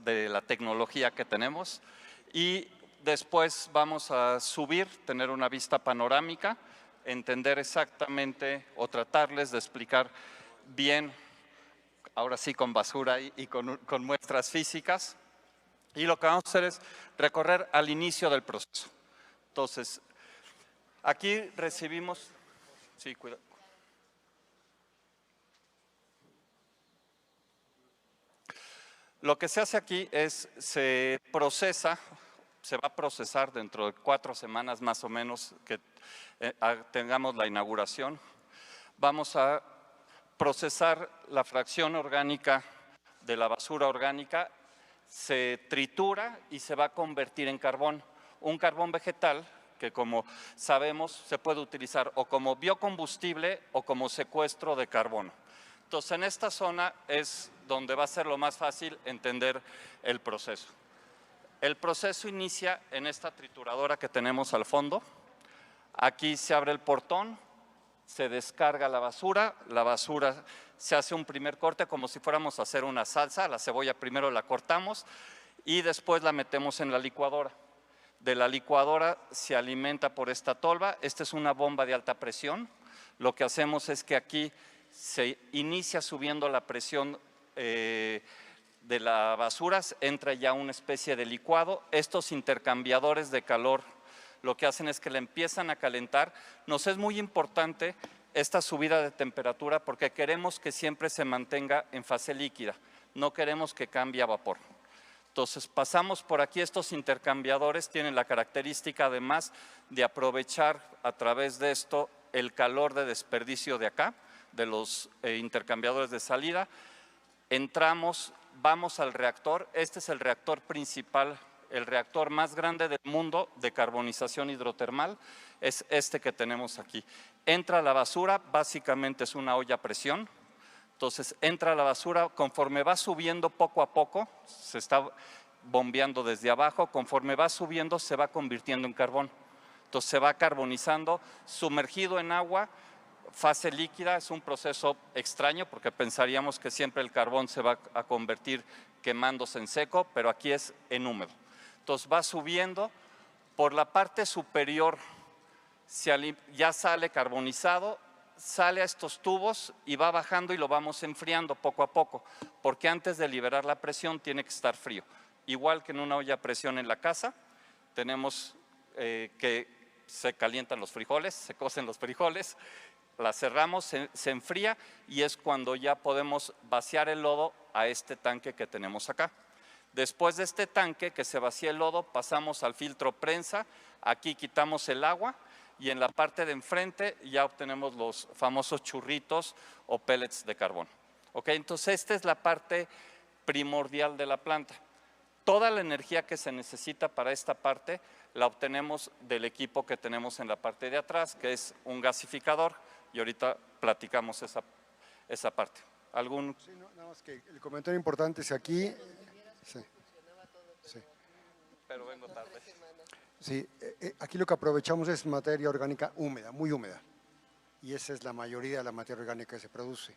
de la tecnología que tenemos. Y después vamos a subir, tener una vista panorámica, entender exactamente o tratarles de explicar bien, ahora sí con basura y con muestras físicas. Y lo que vamos a hacer es recorrer al inicio del proceso. Entonces, aquí recibimos… Sí, cuidado. Lo que se hace aquí es, se procesa, se va a procesar dentro de 4 semanas más o menos que tengamos la inauguración. Vamos a procesar la fracción orgánica de la basura orgánica, se tritura y se va a convertir en carbón. Un carbón vegetal que, como sabemos, se puede utilizar o como biocombustible o como secuestro de carbono. Entonces, en esta zona es donde va a ser lo más fácil entender el proceso. El proceso inicia en esta trituradora que tenemos al fondo. Aquí se abre el portón, se descarga la basura se hace un primer corte como si fuéramos a hacer una salsa. La cebolla primero la cortamos y después la metemos en la licuadora. De la licuadora se alimenta por esta tolva. Esta es una bomba de alta presión. Lo que hacemos es que aquí se inicia subiendo la presión de la basura, entra ya una especie de licuado. Estos intercambiadores de calor lo que hacen es que la empiezan a calentar. Nos es muy importante esta subida de temperatura porque queremos que siempre se mantenga en fase líquida, no queremos que cambie a vapor. Entonces pasamos por aquí, estos intercambiadores tienen la característica además de aprovechar a través de esto el calor de desperdicio de acá, de los intercambiadores de salida. Entramos, vamos al reactor, este es el reactor principal, el reactor más grande del mundo de carbonización hidrotermal, es este que tenemos aquí. Entra la basura, básicamente es una olla a presión. Entonces entra la basura, conforme va subiendo poco a poco, se está bombeando desde abajo, conforme va subiendo se va convirtiendo en carbón. Entonces se va carbonizando, sumergido en agua, fase líquida. Es un proceso extraño porque pensaríamos que siempre el carbón se va a convertir quemándose en seco, pero aquí es en húmedo. Entonces va subiendo, por la parte superior ya sale carbonizado, sale a estos tubos y va bajando y lo vamos enfriando poco a poco, porque antes de liberar la presión tiene que estar frío. Igual que en una olla a presión en la casa, tenemos que se calientan los frijoles, se cocen los frijoles, la cerramos, se enfría y es cuando ya podemos vaciar el lodo a este tanque que tenemos acá. Después de este tanque que se vacía el lodo, pasamos al filtro prensa, aquí quitamos el agua y en la parte de enfrente ya obtenemos los famosos churritos o pellets de carbón. ¿Okay? Entonces esta es la parte primordial de la planta. Toda la energía que se necesita para esta parte la obtenemos del equipo que tenemos en la parte de atrás, que es un gasificador, y ahorita platicamos esa parte. ¿Algún? Sí, no, nada más que el comentario importante es aquí… Sí. Sí. Pero vengo tarde. Sí, aquí lo que aprovechamos es materia orgánica húmeda, muy húmeda, y esa es la mayoría de la materia orgánica que se produce.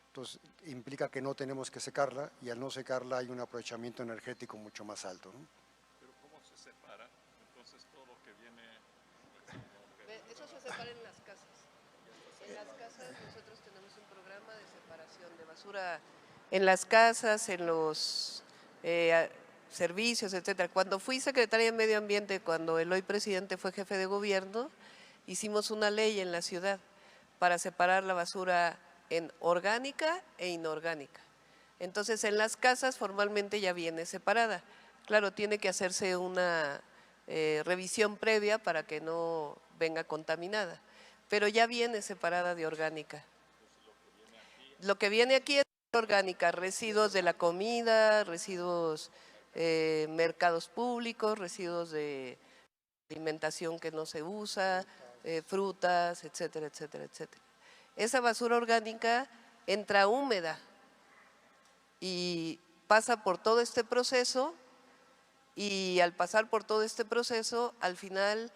Entonces, implica que no tenemos que secarla, y al no secarla hay un aprovechamiento energético mucho más alto, ¿no? ¿Pero cómo se separa? Entonces, todo lo que viene… Eso se separa en las casas. En las casas nosotros tenemos un programa de separación de basura. En las casas, en los servicios, etcétera. Cuando fui secretaria de Medio Ambiente, cuando el hoy presidente fue jefe de gobierno, hicimos una ley en la ciudad para separar la basura en orgánica e inorgánica. Entonces, en las casas formalmente ya viene separada. Claro, tiene que hacerse una revisión previa para que no venga contaminada, pero ya viene separada de orgánica. Lo que viene aquí es orgánica, residuos de la comida, residuos mercados públicos, residuos de alimentación que no se usa, frutas, etcétera, etcétera, etcétera. Esa basura orgánica entra húmeda y pasa por todo este proceso, y al pasar por todo este proceso, al final,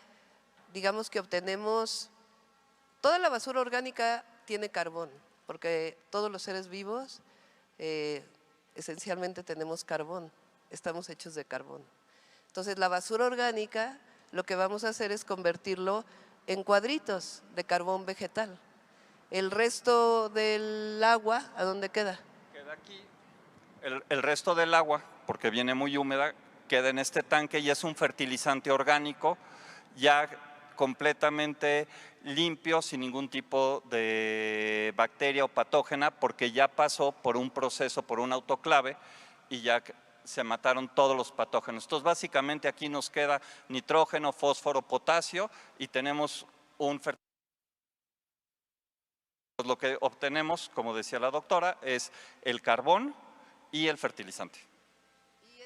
digamos que obtenemos, toda la basura orgánica tiene carbón, porque todos los seres vivos esencialmente tenemos carbón. estamos hechos de carbono. Entonces la basura orgánica lo que vamos a hacer es convertirlo en cuadritos de carbón vegetal. El resto del agua, ¿a dónde queda? Queda aquí. El resto del agua, porque viene muy húmeda, queda en este tanque y es un fertilizante orgánico ya completamente limpio, sin ningún tipo de bacteria o patógena, porque ya pasó por un proceso, por un autoclave y ya se mataron todos los patógenos. Entonces, básicamente aquí nos queda nitrógeno, fósforo, potasio y tenemos un fertilizante. Lo que obtenemos, como decía la doctora, es el carbón y el fertilizante. Y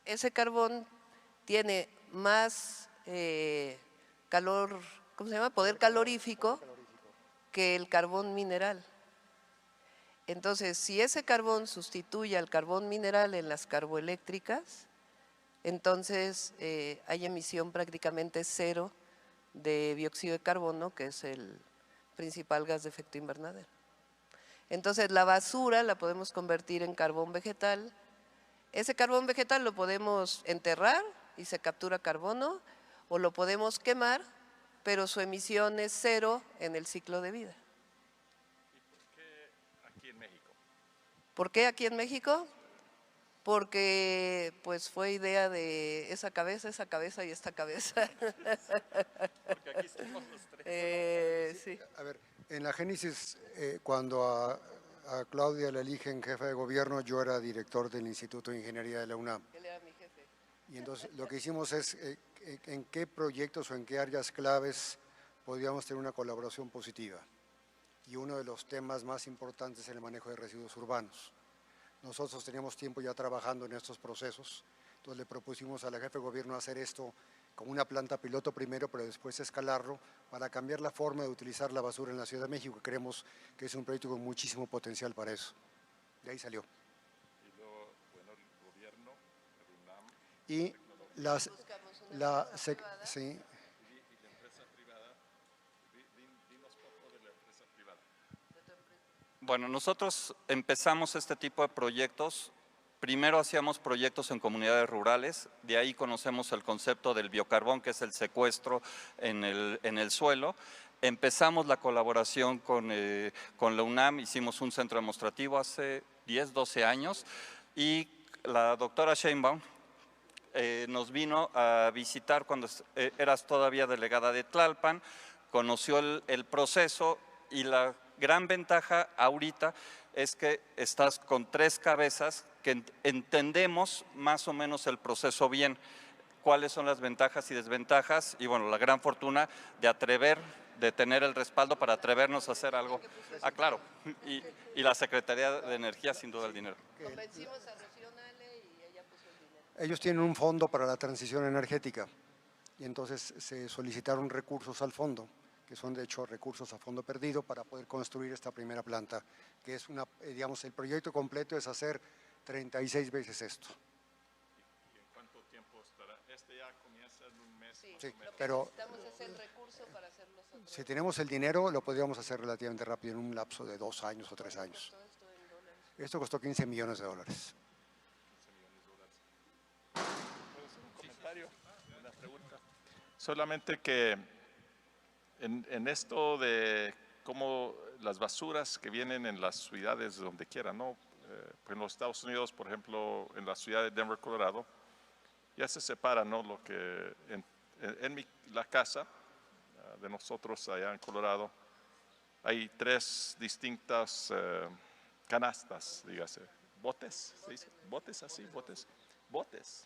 ese carbón tiene más calor, ¿cómo se llama? Poder calorífico que el carbón mineral. Entonces, si ese carbón sustituye al carbón mineral en las carboeléctricas, entonces hay emisión prácticamente cero de dióxido de carbono, que es el principal gas de efecto invernadero. Entonces, la basura la podemos convertir en carbón vegetal. Ese carbón vegetal lo podemos enterrar y se captura carbono, o lo podemos quemar, pero su emisión es cero en el ciclo de vida. ¿Y por qué aquí en México? ¿Por qué aquí en México? Porque pues fue idea de esa cabeza y esta cabeza. Porque aquí estamos los tres. Sí. A ver, en la génesis, cuando a Claudia la eligen jefa de gobierno, yo era director del Instituto de Ingeniería de la UNAM. Él era mi jefe. Y entonces lo que hicimos es en qué proyectos o en qué áreas claves podíamos tener una colaboración positiva. Y uno de los temas más importantes es el manejo de residuos urbanos. Nosotros teníamos tiempo ya trabajando en estos procesos, entonces le propusimos a la jefe de gobierno hacer esto como una planta piloto primero, pero después escalarlo para cambiar la forma de utilizar la basura en la Ciudad de México. Creemos que es un proyecto con muchísimo potencial para eso. De ahí salió. Y luego, bueno, el gobierno, el UNAM, Y Buscamos una empresa privada. sí, y la empresa privada. Dinos poco de la empresa privada. Bueno, nosotros empezamos este tipo de proyectos. Primero hacíamos proyectos en comunidades rurales, de ahí conocemos el concepto del biocarbón, que es el secuestro en el suelo. Empezamos la colaboración con la UNAM, hicimos un centro demostrativo hace 10, 12 años y la doctora Sheinbaum nos vino a visitar cuando eras todavía delegada de Tlalpan, conoció el proceso y la gran ventaja ahorita es que estás con 3 cabezas que entendemos más o menos el proceso bien, cuáles son las ventajas y desventajas y bueno, la gran fortuna de tener el respaldo para atrevernos a hacer algo. Ah, claro, y la Secretaría de Energía sin duda el dinero. Convencimos a Rocío Nale y ella puso el dinero. ellos tienen un fondo para la transición energética y entonces se solicitaron recursos al fondo, que son de hecho recursos a fondo perdido para poder construir esta primera planta, que es digamos, el proyecto completo es hacer 36 veces esto. ¿Y en cuánto tiempo estará? Este ya comienza en un mes. Sí, Sí, lo que pero necesitamos es el recurso para hacer los otros. si tenemos el dinero, lo podríamos hacer relativamente rápido, en un lapso de 2 años o 3 años. Todo esto en dólares. Esto costó $15 millones. ¿Puedo hacer un comentario? Una pregunta. Solamente que en esto de cómo las basuras que vienen en las ciudades donde quiera, ¿no? En los Estados Unidos, por ejemplo, en la ciudad de Denver, Colorado, ya se separa, ¿no? Lo que la casa de nosotros allá en Colorado hay 3 distintas canastas, dígase, botes, ¿se dice? ¿Botes así? ¿Botes? Botes.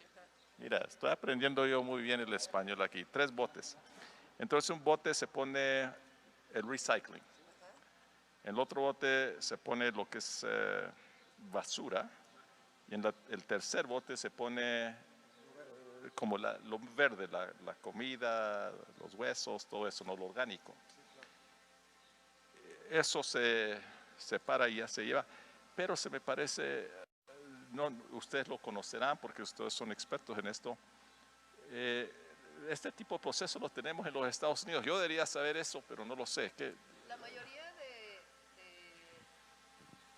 Mira, estoy aprendiendo yo muy bien el español aquí. 3 botes. Entonces un bote se pone el recycling. En el otro bote se pone lo que es basura. Y en el tercer bote se pone como lo verde, la comida, los huesos, todo eso, no lo orgánico. Eso se separa y ya se lleva. Pero se me parece, no, ustedes lo conocerán porque ustedes son expertos en esto. Este tipo de proceso lo tenemos en los Estados Unidos. Yo debería saber eso, pero no lo sé. La mayoría de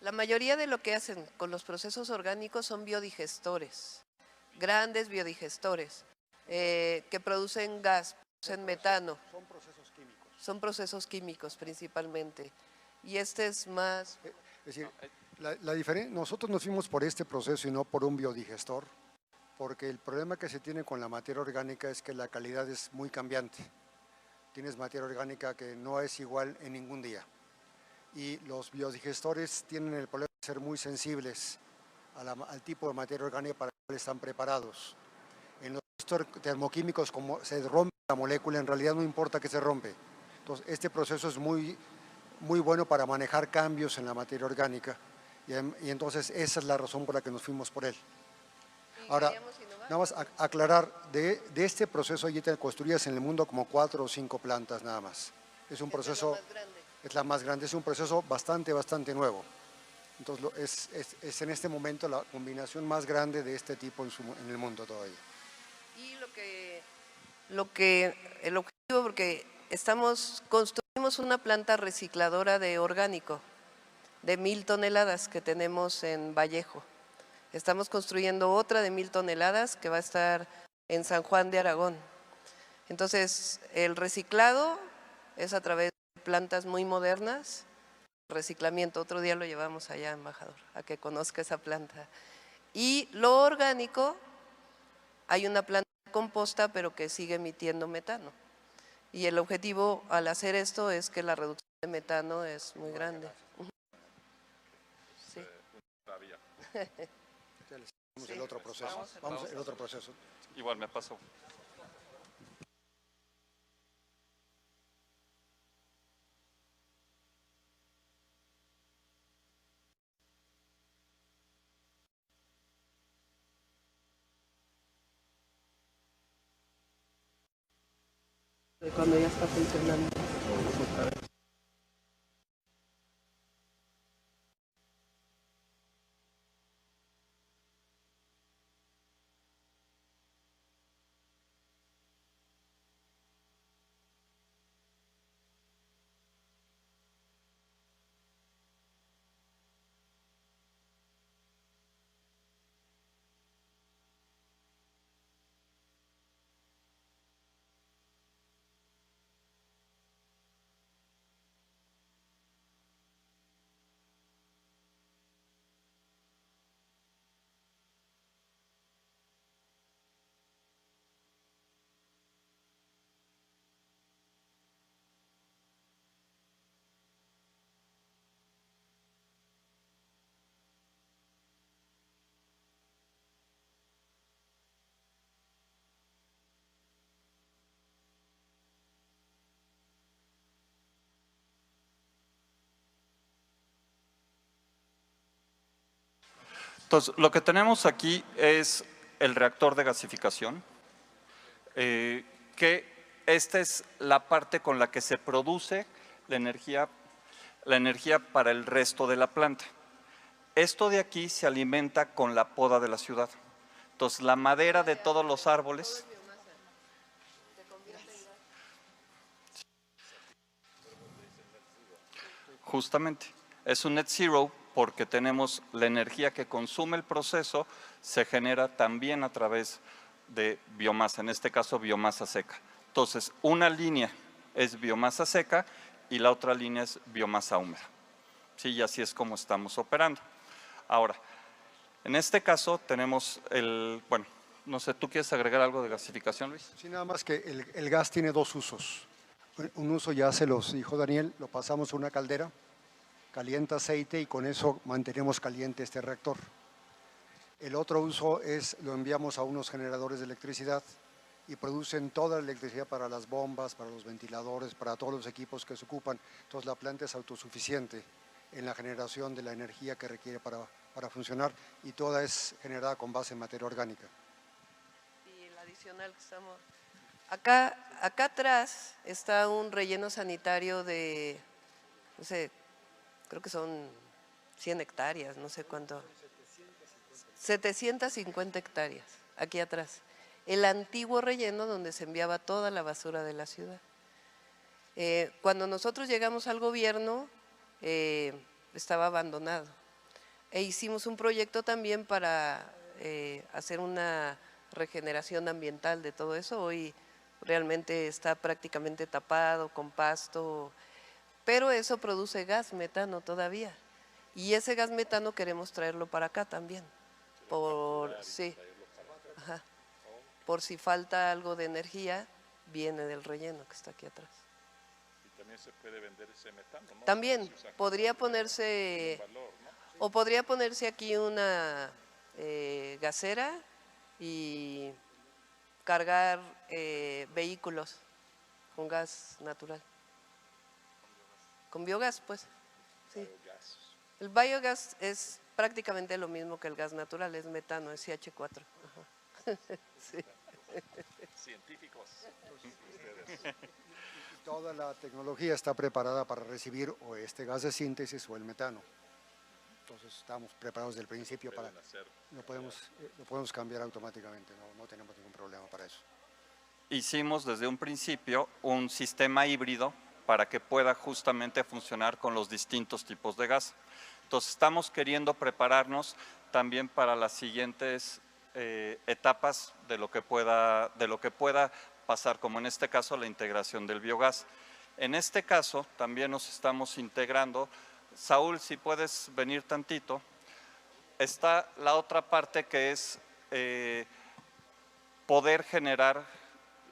La mayoría de lo que hacen con los procesos orgánicos son biodigestores, grandes biodigestores, que producen gas, producen metano. Son procesos químicos. Son procesos químicos principalmente. Y este es más… Es decir, nosotros nos fuimos por este proceso y no por un biodigestor, porque el problema que se tiene con la materia orgánica es que la calidad es muy cambiante. Tienes materia orgánica que no es igual en ningún día. Y los biodigestores tienen el problema de ser muy sensibles al tipo de materia orgánica para el cual están preparados. En los termoquímicos, como se rompe la molécula, en realidad no importa que se rompe. Entonces, este proceso es muy bueno para manejar cambios en la materia orgánica y entonces esa es la razón por la que nos fuimos por él. Ahora, nada más aclarar, de este proceso allí te construyes en el mundo como 4 o 5 plantas nada más. Es un proceso… Es la más grande, es un proceso bastante nuevo. Entonces es en este momento la combinación más grande de este tipo en el mundo todavía. Y el objetivo, porque construimos una planta recicladora de orgánico de 1000 toneladas que tenemos en Vallejo. Estamos construyendo otra de 1000 toneladas que va a estar en San Juan de Aragón. Entonces, el reciclado es a través de plantas muy modernas, reciclamiento. Otro día lo llevamos allá, embajador, a que conozca esa planta. Y lo orgánico, hay una planta de composta, pero que sigue emitiendo metano. Y el objetivo al hacer esto es que la reducción de metano es muy grande. Sí. Vamos al otro proceso. Vamos al otro proceso. Igual me pasó. Cuando ya está funcionando. Entonces, lo que tenemos aquí es el reactor de gasificación, que esta es la parte con la que se produce la energía para el resto de la planta. Esto de aquí se alimenta con la poda de la ciudad. Entonces, la madera de todos los árboles… Justamente, es un net zero porque tenemos la energía que consume el proceso, se genera también a través de biomasa, en este caso biomasa seca. Entonces, una línea es biomasa seca y la otra línea es biomasa húmeda. Sí, y así es como estamos operando. Ahora, en este caso tenemos bueno, no sé, ¿tú quieres agregar algo de gasificación, Luis? Sí, nada más que el gas tiene dos usos. Un uso ya se los dijo Daniel, lo pasamos a una caldera, calienta aceite y con eso mantenemos caliente este reactor. El otro uso es, lo enviamos a unos generadores de electricidad y producen toda la electricidad para las bombas, para los ventiladores, para todos los equipos que se ocupan. Entonces la planta es autosuficiente en la generación de la energía que requiere para funcionar y toda es generada con base en materia orgánica. Y el adicional que estamos… Acá atrás está un relleno sanitario de, no sé, creo que son 100 hectáreas, no sé cuánto. 750 hectáreas, aquí atrás. El antiguo relleno donde se enviaba toda la basura de la ciudad. Cuando nosotros llegamos al gobierno, estaba abandonado. E hicimos un proyecto también para hacer una regeneración ambiental de todo eso. Hoy realmente está prácticamente tapado con pasto, pero eso produce gas metano todavía. Y ese gas metano queremos traerlo para acá también, sí, ajá, por si falta algo de energía, viene del relleno que está aquí atrás. Y también se puede vender ese metano, ¿no? También podría ponerse, Valor, ¿no? o podría ponerse aquí una gasera y cargar vehículos con gas natural. Con biogás, pues. Sí. El biogás es prácticamente lo mismo que el gas natural, es metano, es CH4. Ajá. Sí. Científicos. Toda la tecnología está preparada para recibir o este gas de síntesis o el metano. Entonces estamos preparados desde el principio para… Lo podemos cambiar automáticamente, no tenemos ningún problema para eso. Hicimos desde un principio un sistema híbrido para que pueda justamente funcionar con los distintos tipos de gas. Entonces estamos queriendo prepararnos también para las siguientes etapas de lo que pueda pasar, como en este caso la integración del biogás. En este caso también nos estamos integrando. Saúl, si puedes venir tantito, está la otra parte que es poder generar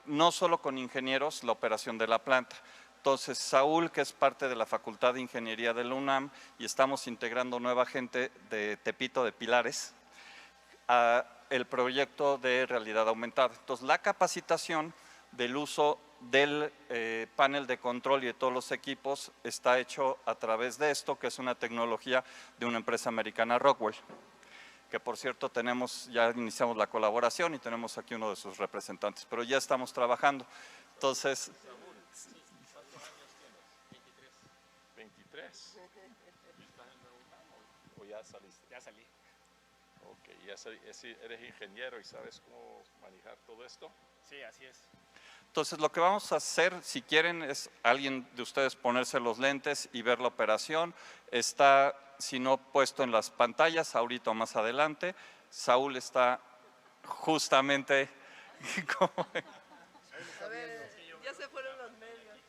no solo con ingenieros la operación de la planta. Entonces, Saúl, que es parte de la Facultad de Ingeniería de la UNAM, y estamos integrando nueva gente de Tepito, de Pilares, a el proyecto de realidad aumentada. Entonces, la capacitación del uso del panel de control y de todos los equipos está hecho a través de esto, que es una tecnología de una empresa americana, Rockwell, que por cierto ya iniciamos la colaboración y tenemos aquí uno de sus representantes, pero ya estamos trabajando. Entonces… 23. ¿O ya saliste? Ya salí. Ok, ¿eres ingeniero y sabes cómo manejar todo esto? Sí, así es. Entonces, lo que vamos a hacer, si quieren, es alguien de ustedes ponerse los lentes y ver la operación. Está, si no, puesto en las pantallas, ahorita o más adelante. Saúl está justamente… A ver, ya se fueron los medios.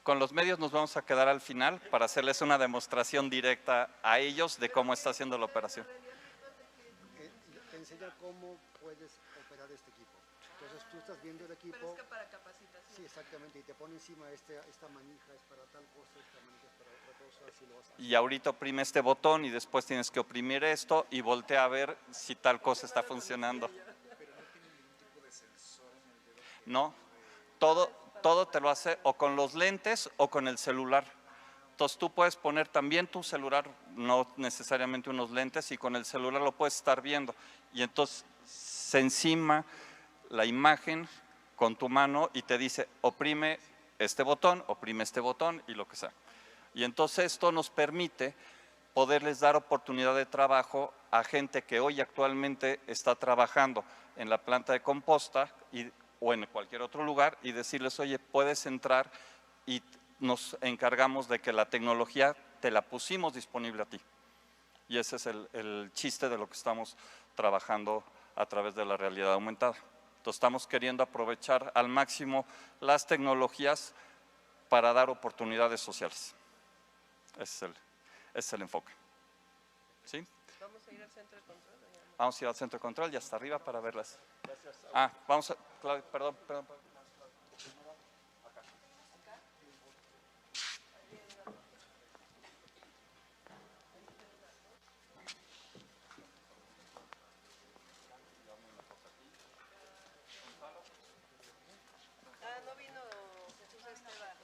Con los medios nos vamos a quedar al final para hacerles una demostración directa a ellos de cómo está haciendo la operación. Te enseña cómo puedes operar este equipo. Entonces tú estás viendo el equipo… Pero es que para capacitación. Sí, exactamente, y te pone encima esta manija es para tal cosa, esta manija es para otra cosa, así lo vas a… Y ahorita oprime este botón y después tienes que oprimir esto y voltea a ver si tal cosa está funcionando. No, todo te lo hace o con los lentes o con el celular. Entonces tú puedes poner también tu celular, no necesariamente unos lentes, y con el celular lo puedes estar viendo. Y entonces se encima la imagen con tu mano y te dice oprime este botón y lo que sea. Y entonces esto nos permite poderles dar oportunidad de trabajo a gente que hoy actualmente está trabajando en la planta de composta o en cualquier otro lugar y decirles, oye, puedes entrar y nos encargamos de que la tecnología te la pusimos disponible a ti. Y ese es el chiste de lo que estamos trabajando a través de la realidad aumentada. Entonces estamos queriendo aprovechar al máximo las tecnologías para dar oportunidades sociales. Ese es el enfoque. ¿Sí? Vamos a ir al centro de control. Vamos a ir al centro de control y hasta arriba para verlas. Vamos a… Perdón. No vino Jesús Esteban.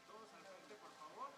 Todos al frente, por favor.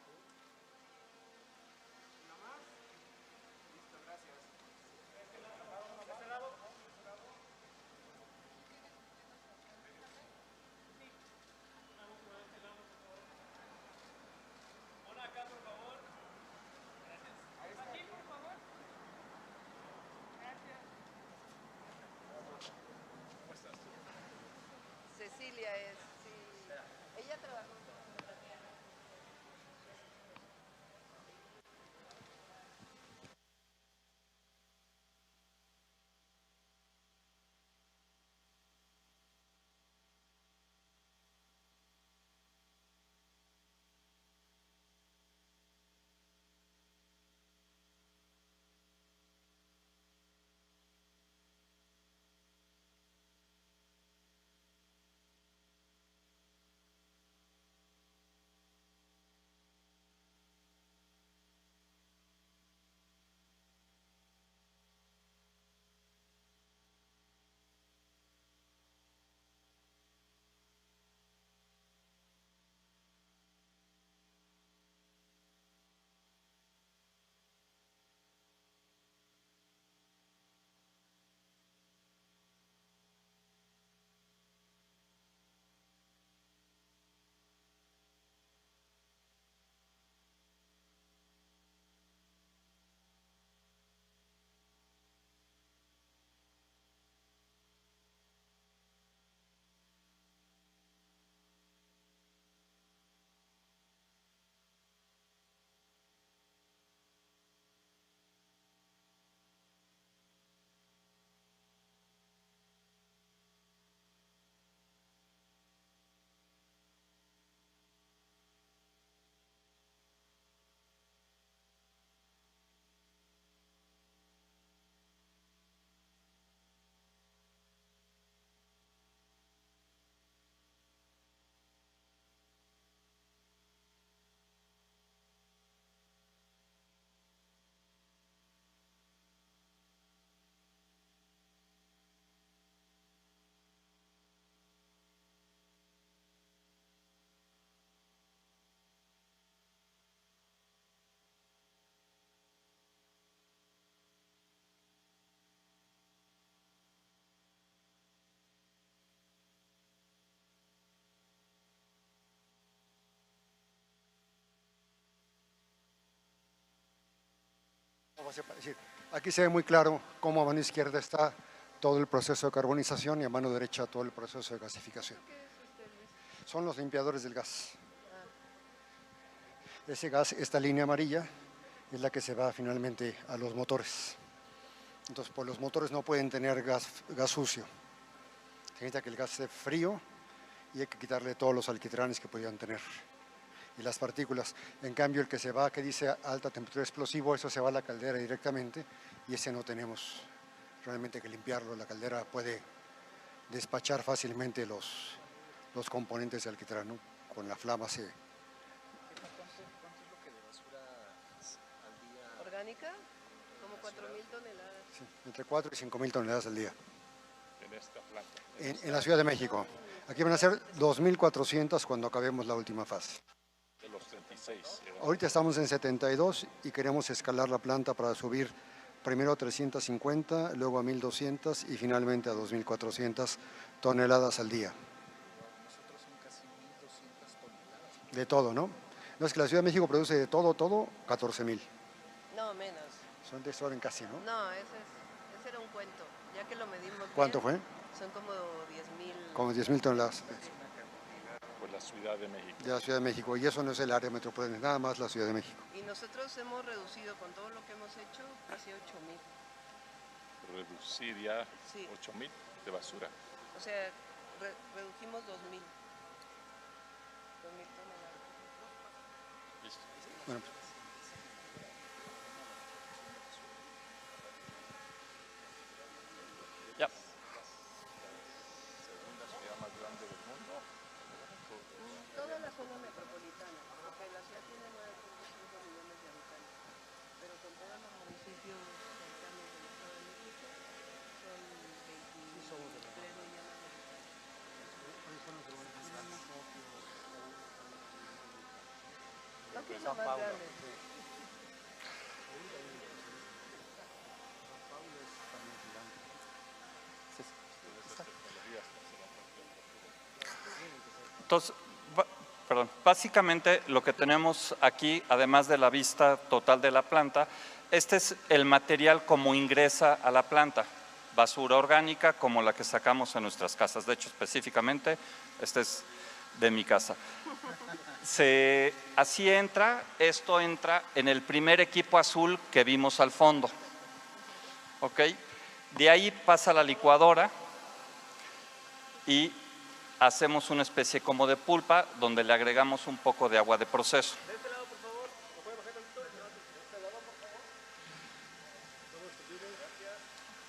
Es decir, aquí se ve muy claro cómo a mano izquierda está todo el proceso de carbonización y a mano derecha todo el proceso de gasificación. Son los limpiadores del gas. Ese gas, esta línea amarilla, es la que se va finalmente a los motores. Entonces, pues los motores no pueden tener gas sucio. Se necesita que el gas esté frío y hay que quitarle todos los alquitranes que podían tener y las partículas. En cambio, el que se va, que dice alta temperatura explosivo, eso se va a la caldera directamente y ese no tenemos realmente que limpiarlo. La caldera puede despachar fácilmente los componentes de alquitrán, ¿no? Con la flama se... ¿Cuánto es lo que de basura al día? ¿Orgánica? Como 4.000 toneladas. Sí, entre 4 y 5.000 toneladas al día. En esta planta. En la Ciudad de México. Aquí van a ser 2.400 cuando acabemos la última fase. De los 36. Ahorita estamos en 72 y queremos escalar la planta para subir primero a 350, luego a 1.200 y finalmente a 2.400 toneladas al día. Nosotros son casi 1.200 toneladas. De todo, ¿no? No, es que la Ciudad de México produce de todo, 14.000. No, menos. Son de eso en casi, ¿no? No, ese era un cuento. Ya que lo medimos ¿Cuánto bien, fue? son como 10.000. Como 10.000 toneladas Pues la Ciudad de México. de la Ciudad de México. Y eso no es el área metropolitana, nada más la Ciudad de México. Y nosotros hemos reducido con todo lo que hemos hecho casi 8.000. Reducir ya Sí. 8.000 de basura. O sea, redujimos 2.000. 2.000 toneladas. Bueno, Ya. Segunda ciudad más grande del mundo. Toda la zona metropolitana, porque la ciudad tiene más de 5 millones de habitantes, pero con todos los municipios cercanos del Estado de México son 23 millones de habitantes. Lo que es lo más grande. Entonces, básicamente lo que tenemos aquí, además de la vista total de la planta, este es el material como ingresa a la planta, basura orgánica como la que sacamos en nuestras casas. De hecho, específicamente, este es de mi casa. Así entra, esto entra en el primer equipo azul que vimos al fondo. ¿Ok? De ahí pasa la licuadora y hacemos una especie como de pulpa donde le agregamos un poco de agua de proceso.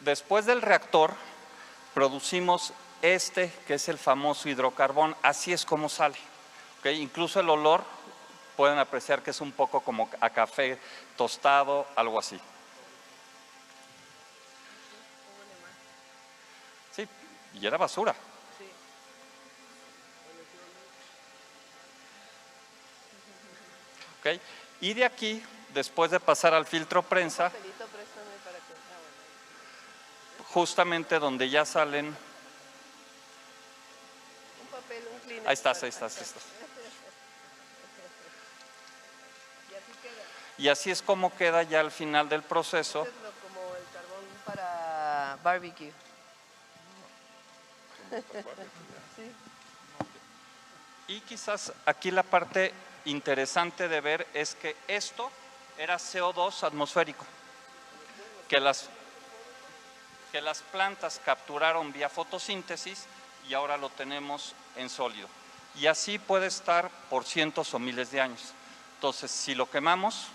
Después del reactor producimos este que es el famoso hidrocarbón, así es como sale. ¿Okay? Incluso el olor pueden apreciar que es un poco como a café tostado, algo así. Sí, y era basura. ¿Okay? Y de aquí, después de pasar al filtro prensa, justamente donde ya salen. Un papel, un Kleenex. Ahí estás, ahí estás, ahí estás. Y así queda. Y así es como queda ya al final del proceso. Esto es como el carbón para barbecue. Sí. Y quizás aquí la parte interesante de ver es que esto era CO2 atmosférico, que las plantas capturaron vía fotosíntesis y ahora lo tenemos en sólido. Y así puede estar por cientos o miles de años. Entonces, si lo quemamos,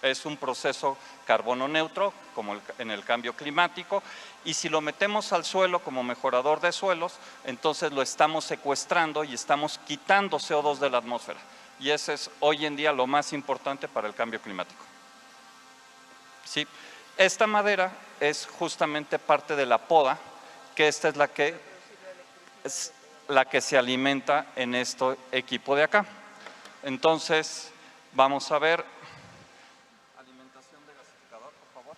es un proceso carbono neutro, como en el cambio climático, y si lo metemos al suelo como mejorador de suelos, entonces lo estamos secuestrando y estamos quitando CO2 de la atmósfera. Y ese es hoy en día lo más importante para el cambio climático. ¿Sí? Esta madera es justamente parte de la poda, que esta es la que se alimenta en este equipo de acá. Entonces, vamos a ver. Alimentación de gasificador, por favor.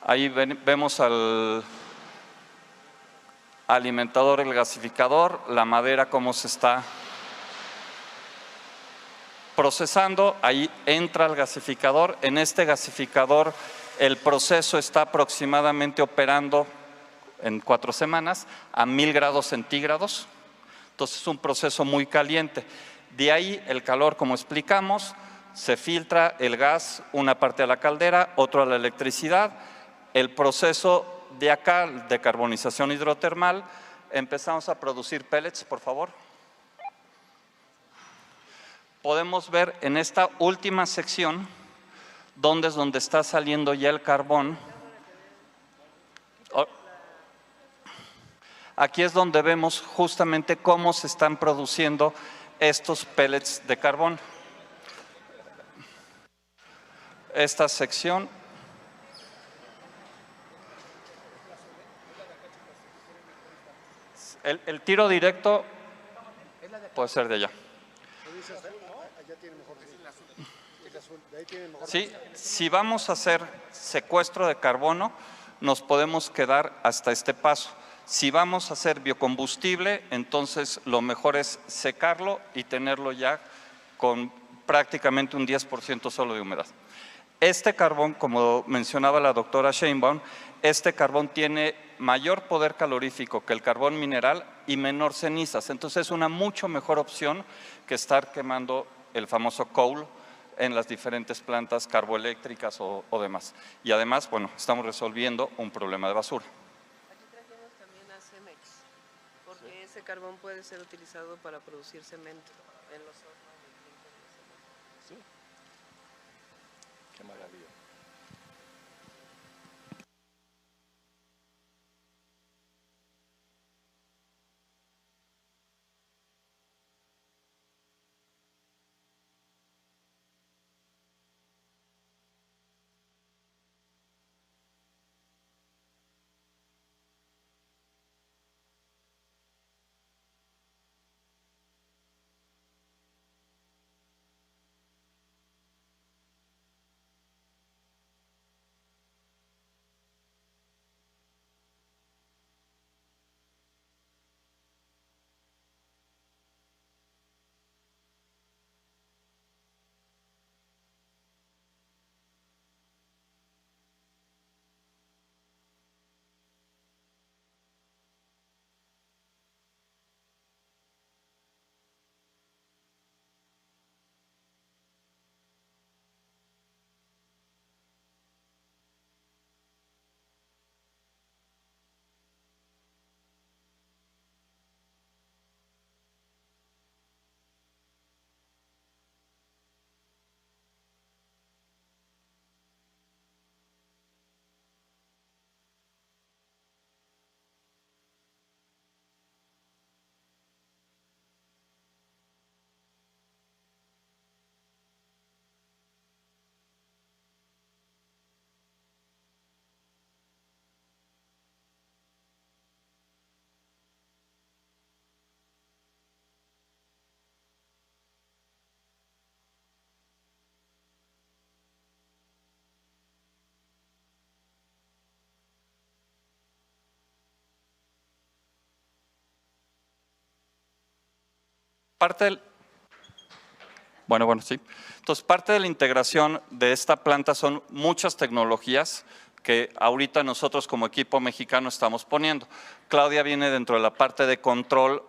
Ahí vemos al alimentador, el gasificador, la madera cómo se está Procesando, ahí entra el gasificador. En este gasificador el proceso está aproximadamente operando en 4 semanas a 1000 grados centígrados. Entonces es un proceso muy caliente. De ahí el calor, como explicamos, se filtra el gas, una parte a la caldera, otra a la electricidad. El proceso de acá, de carbonización hidrotermal, empezamos a producir pellets, por favor. Podemos ver en esta última sección donde es donde está saliendo ya el carbón. Aquí es donde vemos justamente cómo se están produciendo estos pellets de carbón. Esta sección el tiro directo puede ser de allá. Sí, si vamos a hacer secuestro de carbono, nos podemos quedar hasta este paso. Si vamos a hacer biocombustible, entonces lo mejor es secarlo y tenerlo ya con prácticamente un 10% solo de humedad. Este carbón, como mencionaba la doctora Sheinbaum, este carbón tiene mayor poder calorífico que el carbón mineral y menor cenizas. Entonces es una mucho mejor opción que estar quemando el famoso coal en las diferentes plantas carboeléctricas o demás. Y además, bueno, estamos resolviendo un problema de basura. Aquí trajimos también a Cemex, porque ese carbón puede ser utilizado para producir cemento en los hornos de clínica de cemento. Sí. Qué maravilla. Sí. Entonces, parte de la integración de esta planta son muchas tecnologías que ahorita nosotros como equipo mexicano estamos poniendo. Claudia viene dentro de la parte de control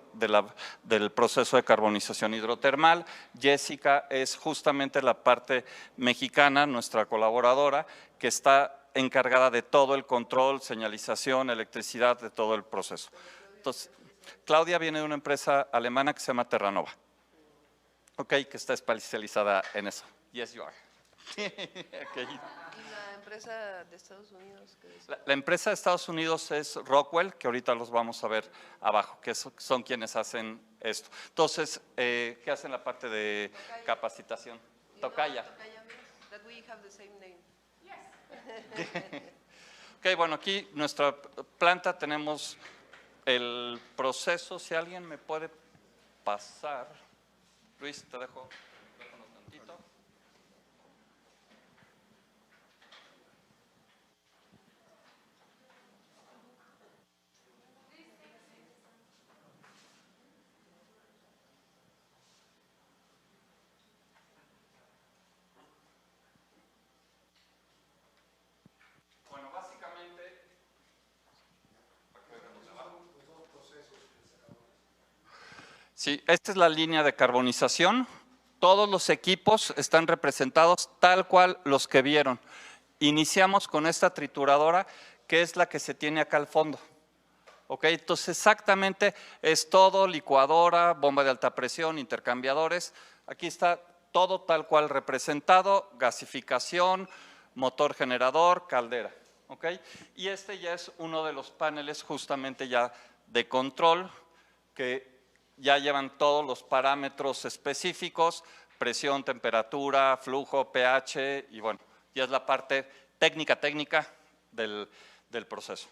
del proceso de carbonización hidrotermal. Jessica es justamente la parte mexicana, nuestra colaboradora, que está encargada de todo el control, señalización, electricidad, de todo el proceso. Entonces, Claudia viene de una empresa alemana que se llama Terranova. Ok, que está especializada en eso. Yes, you are. Okay. ¿Y la empresa de Estados Unidos? La empresa de Estados Unidos es Rockwell, que ahorita los vamos a ver abajo, que son quienes hacen esto. Entonces, ¿qué hacen la parte de capacitación? Tocaya. That we have the same name. Ok, bueno, aquí nuestra planta tenemos el proceso, si alguien me puede pasar. Luis, te dejo el micrófono tantito. Sí, esta es la línea de carbonización. Todos los equipos están representados tal cual los que vieron. Iniciamos con esta trituradora, que es la que se tiene acá al fondo. ¿Ok? Entonces, exactamente es todo, licuadora, bomba de alta presión, intercambiadores. Aquí está todo tal cual representado, gasificación, motor generador, caldera. ¿Ok? Y este ya es uno de los paneles justamente ya de control, que ya llevan todos los parámetros específicos, presión, temperatura, flujo, pH, y bueno, ya es la parte técnica del proceso.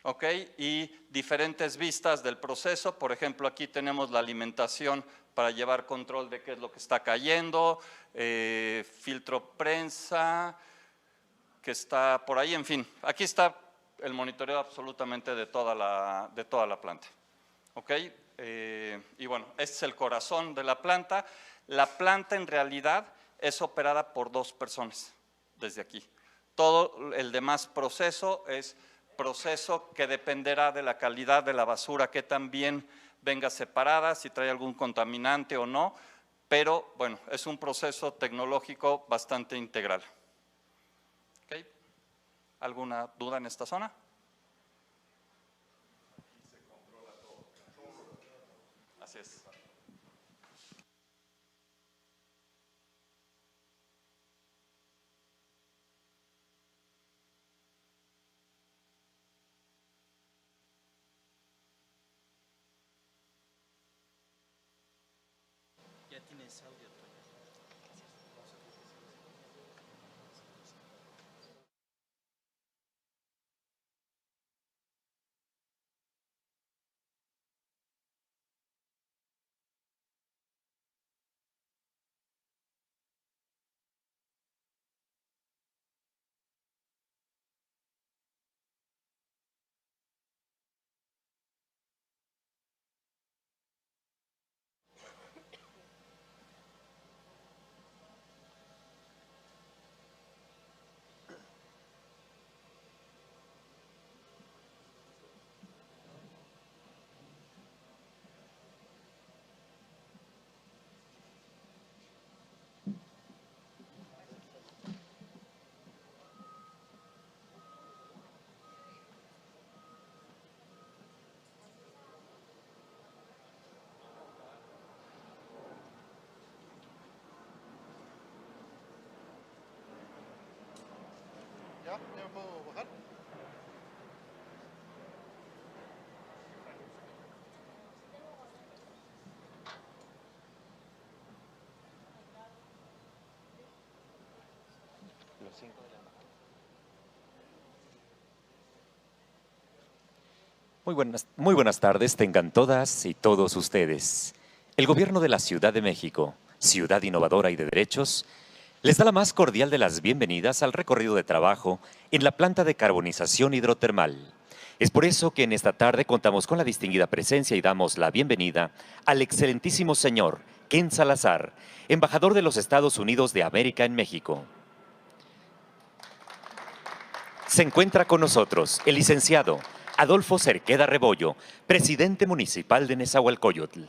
¿Ok? Y diferentes vistas del proceso. Por ejemplo, aquí tenemos la alimentación para llevar control de qué es lo que está cayendo, filtro prensa, que está por ahí, en fin. Aquí está el monitoreo absolutamente de toda la planta. ¿Ok? Y bueno, este es el corazón de la planta. La planta en realidad es operada por 2 personas desde aquí. Todo el demás proceso es proceso que dependerá de la calidad de la basura, que también venga separada, si trae algún contaminante o no, pero bueno, es un proceso tecnológico bastante integral. ¿Okay? ¿Alguna duda en esta zona? Así es. Ya tienes audio, Toño. ¿Ya? ¿Ya me puedo bajar? Muy buenas tardes tengan todas y todos ustedes. El Gobierno de la Ciudad de México, ciudad innovadora y de derechos, les da la más cordial de las bienvenidas al recorrido de trabajo en la planta de carbonización hidrotermal. Es por eso que en esta tarde contamos con la distinguida presencia y damos la bienvenida al excelentísimo señor Ken Salazar, embajador de los Estados Unidos de América en México. Se encuentra con nosotros el licenciado Adolfo Cerqueda Rebollo, presidente municipal de Nezahualcóyotl.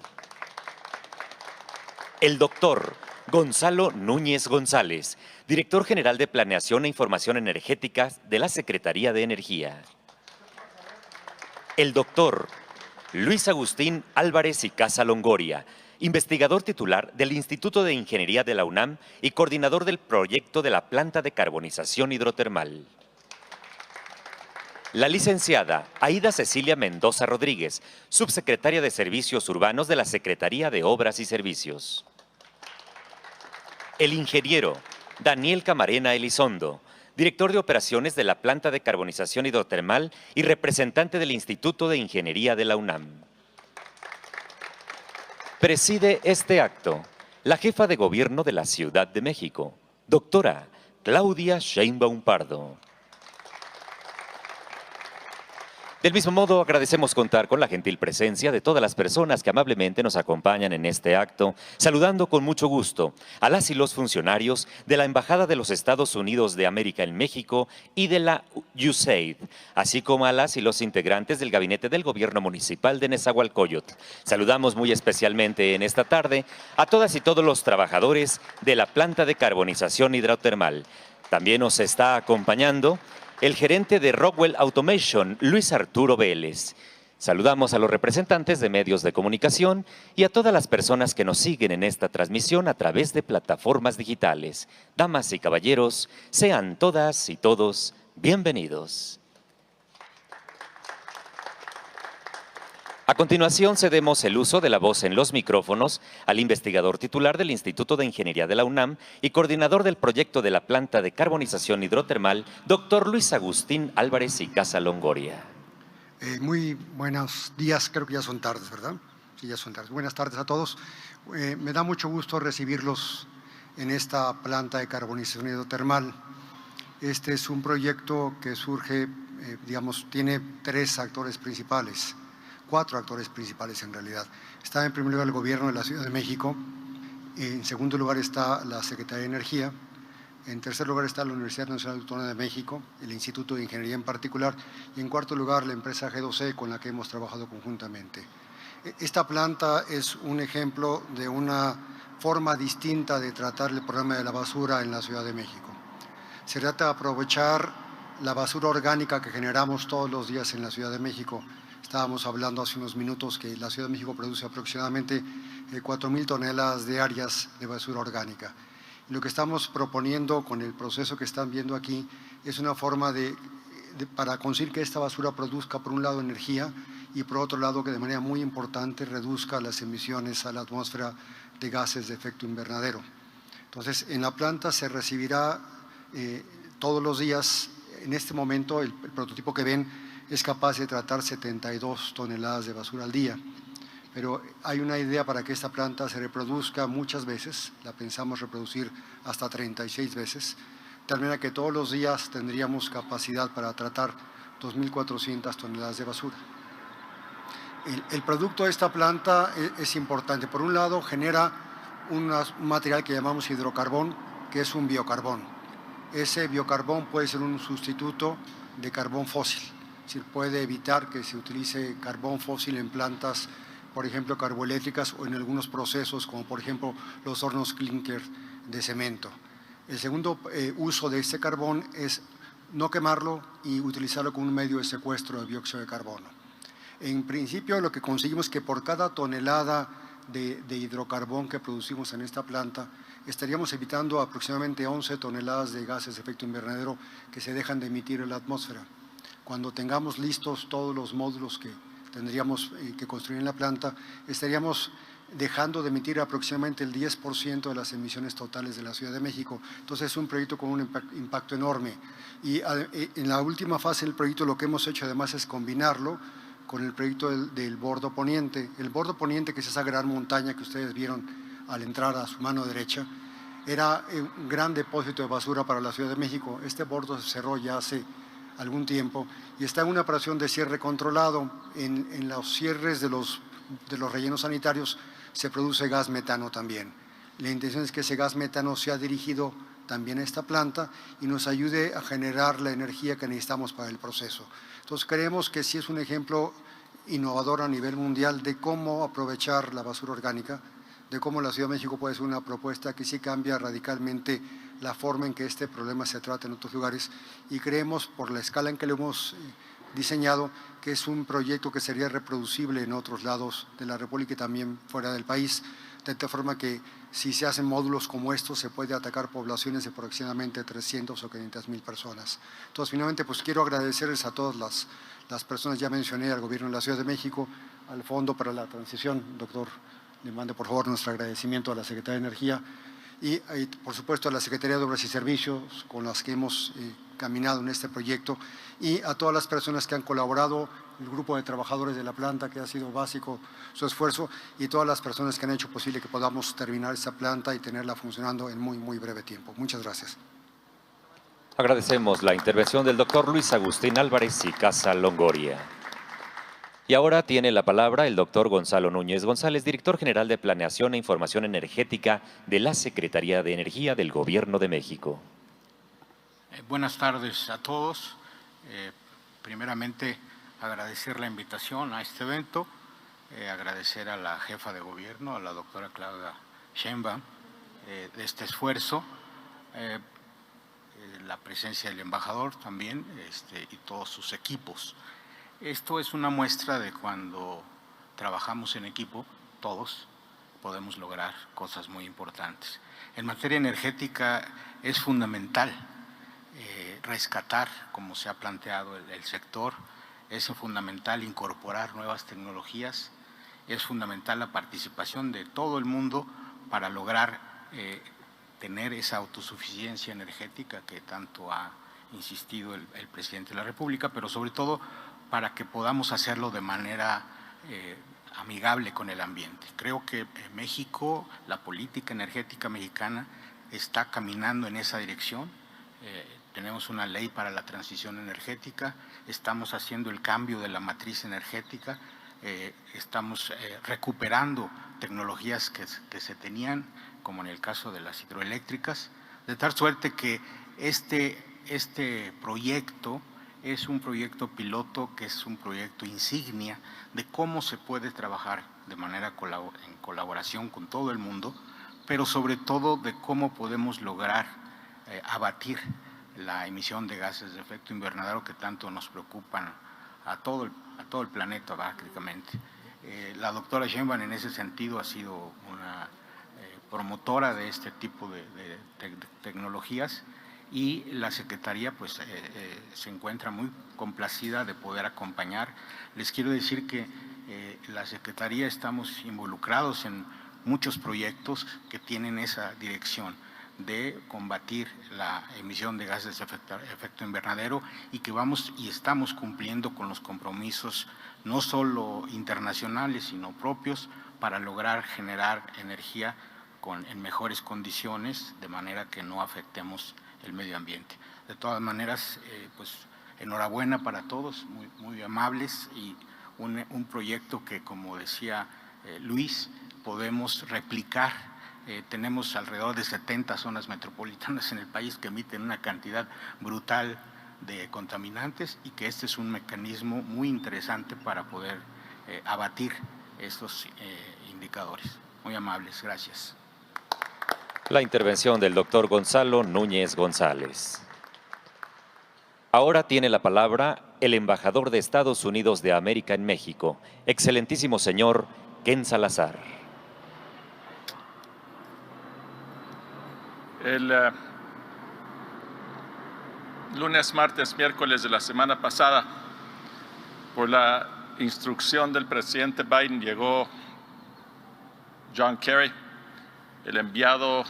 El doctor Gonzalo Núñez González, director general de Planeación e Información Energética de la Secretaría de Energía. El doctor Luis Agustín Álvarez y Casa Longoria, investigador titular del Instituto de Ingeniería de la UNAM y coordinador del proyecto de la planta de carbonización hidrotermal. La licenciada Aida Cecilia Mendoza Rodríguez, subsecretaria de Servicios Urbanos de la Secretaría de Obras y Servicios. El ingeniero Daniel Camarena Elizondo, director de operaciones de la planta de carbonización hidrotermal y representante del Instituto de Ingeniería de la UNAM. Preside este acto la jefa de gobierno de la Ciudad de México, doctora Claudia Sheinbaum Pardo. Del mismo modo, agradecemos contar con la gentil presencia de todas las personas que amablemente nos acompañan en este acto, saludando con mucho gusto a las y los funcionarios de la Embajada de los Estados Unidos de América en México y de la USAID, así como a las y los integrantes del Gabinete del Gobierno Municipal de Nezahualcóyotl. Saludamos muy especialmente en esta tarde a todas y todos los trabajadores de la planta de carbonización hidrotermal. También nos está acompañando el gerente de Rockwell Automation, Luis Arturo Vélez. Saludamos a los representantes de medios de comunicación y a todas las personas que nos siguen en esta transmisión a través de plataformas digitales. Damas y caballeros, sean todas y todos bienvenidos. A continuación, cedemos el uso de la voz en los micrófonos al investigador titular del Instituto de Ingeniería de la UNAM y coordinador del proyecto de la planta de carbonización hidrotermal, doctor Luis Agustín Álvarez y Casa Longoria. Muy buenos días, creo que ya son tardes, ¿verdad? Sí, ya son tardes. Buenas tardes a todos. Me da mucho gusto recibirlos en esta planta de carbonización hidrotermal. Este es un proyecto que surge, tiene tres actores principales. 4 actores principales en realidad. Está en primer lugar el Gobierno de la Ciudad de México, en segundo lugar está la Secretaría de Energía, en tercer lugar está la Universidad Nacional Autónoma de México, el Instituto de Ingeniería en particular, y en cuarto lugar la empresa G2E con la que hemos trabajado conjuntamente. Esta planta es un ejemplo de una forma distinta de tratar el problema de la basura en la Ciudad de México. Se trata de aprovechar la basura orgánica que generamos todos los días en la Ciudad de México. Estábamos hablando hace unos minutos que la Ciudad de México produce aproximadamente 4.000 toneladas diarias de basura orgánica. Lo que estamos proponiendo con el proceso que están viendo aquí es una forma para conseguir que esta basura produzca, por un lado, energía y, por otro lado, que de manera muy importante reduzca las emisiones a la atmósfera de gases de efecto invernadero. Entonces, en la planta se recibirá todos los días, en este momento, el prototipo que ven es capaz de tratar 72 toneladas de basura al día. Pero hay una idea para que esta planta se reproduzca muchas veces, la pensamos reproducir hasta 36 veces, de tal manera que todos los días tendríamos capacidad para tratar 2.400 toneladas de basura. El producto de esta planta es importante. Por un lado, genera un material que llamamos hidrocarbón, que es un biocarbón. Ese biocarbón puede ser un sustituto de carbón fósil. Es decir, puede evitar que se utilice carbón fósil en plantas, por ejemplo, carboeléctricas o en algunos procesos, como por ejemplo los hornos clinker de cemento. El segundo uso de este carbón es no quemarlo y utilizarlo como un medio de secuestro de dióxido de carbono. En principio, lo que conseguimos es que por cada tonelada de hidrocarbón que producimos en esta planta, estaríamos evitando aproximadamente 11 toneladas de gases de efecto invernadero que se dejan de emitir en la atmósfera. Cuando tengamos listos todos los módulos que tendríamos que construir en la planta, estaríamos dejando de emitir aproximadamente el 10% de las emisiones totales de la Ciudad de México. Entonces es un proyecto con un impacto enorme. Y en la última fase del proyecto lo que hemos hecho además es combinarlo con el proyecto del Bordo Poniente. El Bordo Poniente, que es esa gran montaña que ustedes vieron al entrar a su mano derecha, era un gran depósito de basura para la Ciudad de México. Este bordo se cerró ya hace algún tiempo y está en una operación de cierre controlado. En los cierres de los rellenos sanitarios se produce gas metano también. La intención es que ese gas metano sea dirigido también a esta planta y nos ayude a generar la energía que necesitamos para el proceso. Entonces creemos que sí es un ejemplo innovador a nivel mundial de cómo aprovechar la basura orgánica, de cómo la Ciudad de México puede ser una propuesta que sí cambia radicalmente la forma en que este problema se trata en otros lugares, y creemos, por la escala en que lo hemos diseñado, que es un proyecto que sería reproducible en otros lados de la República y también fuera del país, de tal forma que si se hacen módulos como estos se puede atacar poblaciones de aproximadamente 300 o 500.000 personas. Entonces, finalmente, pues quiero agradecerles a todas las personas, ya mencioné al Gobierno de la Ciudad de México, al Fondo para la Transición, doctor, le mande por favor nuestro agradecimiento a la Secretaría de Energía y por supuesto a la Secretaría de Obras y Servicios con las que hemos caminado en este proyecto, y a todas las personas que han colaborado, el grupo de trabajadores de la planta que ha sido básico su esfuerzo, y todas las personas que han hecho posible que podamos terminar esta planta y tenerla funcionando en muy breve tiempo. Muchas gracias. Agradecemos la intervención del doctor Luis Agustín Álvarez y Casa Longoria. Y ahora tiene la palabra el doctor Gonzalo Núñez González, director general de Planeación e Información Energética de la Secretaría de Energía del Gobierno de México. Buenas tardes a todos. Primeramente, agradecer la invitación a este evento, agradecer a la jefa de gobierno, a la doctora Claudia Sheinbaum, de este esfuerzo, la presencia del embajador también y todos sus equipos. Esto es una muestra de cuando trabajamos en equipo, todos podemos lograr cosas muy importantes. En materia energética es fundamental rescatar, como se ha planteado el sector, es fundamental incorporar nuevas tecnologías, es fundamental la participación de todo el mundo para lograr tener esa autosuficiencia energética que tanto ha insistido el presidente de la República, pero sobre todo para que podamos hacerlo de manera amigable con el ambiente. Creo que México, la política energética mexicana está caminando en esa dirección. Tenemos una ley para la transición energética, estamos haciendo el cambio de la matriz energética, estamos recuperando tecnologías que se tenían, como en el caso de las hidroeléctricas, de tal suerte que este proyecto es un proyecto piloto, que es un proyecto insignia de cómo se puede trabajar de manera en colaboración con todo el mundo, pero sobre todo de cómo podemos lograr abatir la emisión de gases de efecto invernadero que tanto nos preocupan a todo el planeta prácticamente. La doctora Sheinbaum en ese sentido ha sido una promotora de este tipo de tecnologías, y la Secretaría pues se encuentra muy complacida de poder acompañar. Les quiero decir que la Secretaría estamos involucrados en muchos proyectos que tienen esa dirección de combatir la emisión de gases de efecto invernadero, y que vamos y estamos cumpliendo con los compromisos no solo internacionales sino propios para lograr generar energía en mejores condiciones, de manera que no afectemos el medio ambiente. De todas maneras, pues enhorabuena para todos, muy amables, y un proyecto que, como decía Luis, podemos replicar. Tenemos alrededor de 70 zonas metropolitanas en el país que emiten una cantidad brutal de contaminantes, y que este es un mecanismo muy interesante para poder abatir estos indicadores. Muy amables, gracias. La intervención del doctor Gonzalo Núñez González. Ahora tiene la palabra el embajador de Estados Unidos de América en México, excelentísimo señor Ken Salazar. El lunes, martes, miércoles de la semana pasada, por la instrucción del presidente Biden, llegó John Kerry, el enviado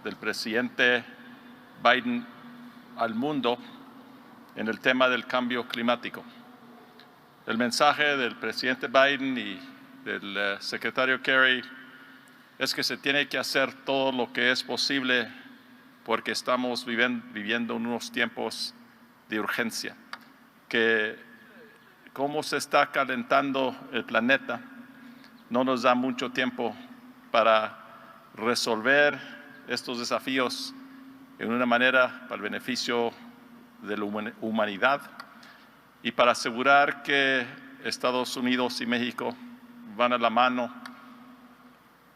del presidente Biden al mundo en el tema del cambio climático. El mensaje del presidente Biden y del secretario Kerry es que se tiene que hacer todo lo que es posible, porque estamos viviendo unos tiempos de urgencia, que como se está calentando el planeta, no nos da mucho tiempo para resolver estos desafíos en una manera para el beneficio de la humanidad, y para asegurar que Estados Unidos y México van a la mano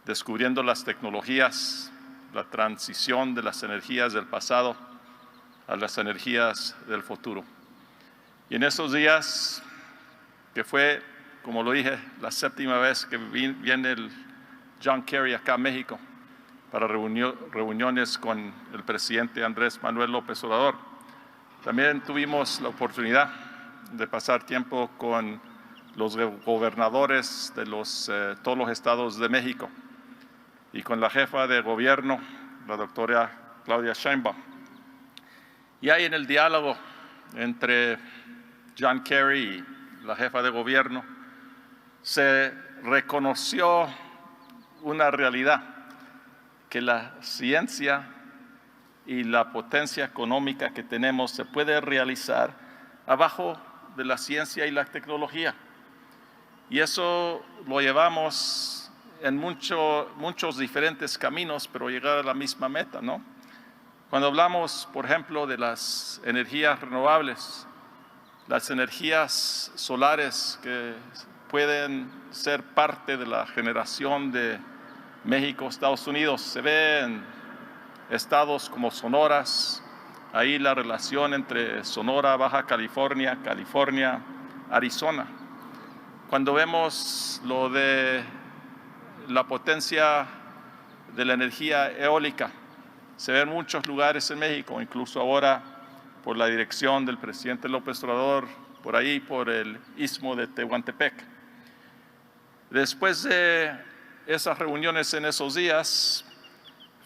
descubriendo las tecnologías, la transición de las energías del pasado a las energías del futuro. Y en esos días, que fue, como lo dije, la 7ª vez que viene el John Kerry acá a México para reuniones con el presidente Andrés Manuel López Obrador, también tuvimos la oportunidad de pasar tiempo con los gobernadores de todos los estados de México, y con la jefa de gobierno, la doctora Claudia Sheinbaum. Y ahí en el diálogo entre John Kerry y la jefa de gobierno se reconoció una realidad, que la ciencia y la potencia económica que tenemos se puede realizar abajo de la ciencia y la tecnología. Y eso lo llevamos en muchos diferentes caminos, pero llegar a la misma meta, ¿no? Cuando hablamos, por ejemplo, de las energías renovables, las energías solares que pueden ser parte de la generación de México, Estados Unidos, se ve en estados como Sonora, ahí la relación entre Sonora, Baja California, California, Arizona. Cuando vemos lo de la potencia de la energía eólica, se ve en muchos lugares en México, incluso ahora por la dirección del presidente López Obrador, por ahí, por el istmo de Tehuantepec. Después de esas reuniones en esos días,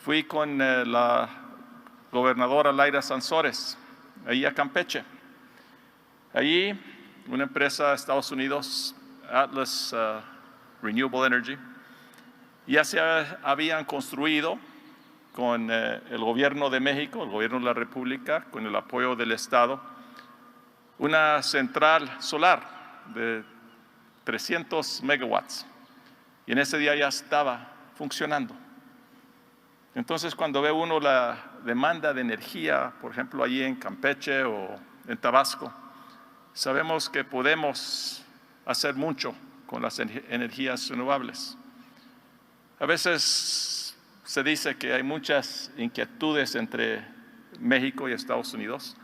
fui con la gobernadora Laira Sansores, ahí a Campeche. Allí, una empresa de Estados Unidos, Atlas Renewable Energy, ya se habían construido con el gobierno de México, el gobierno de la República, con el apoyo del Estado, una central solar de 300 megawatts. Y en ese día ya estaba funcionando. Entonces, cuando ve uno la demanda de energía, por ejemplo, allí en Campeche o en Tabasco, sabemos que podemos hacer mucho con las energías renovables. A veces se dice que hay muchas inquietudes entre México y Estados Unidos,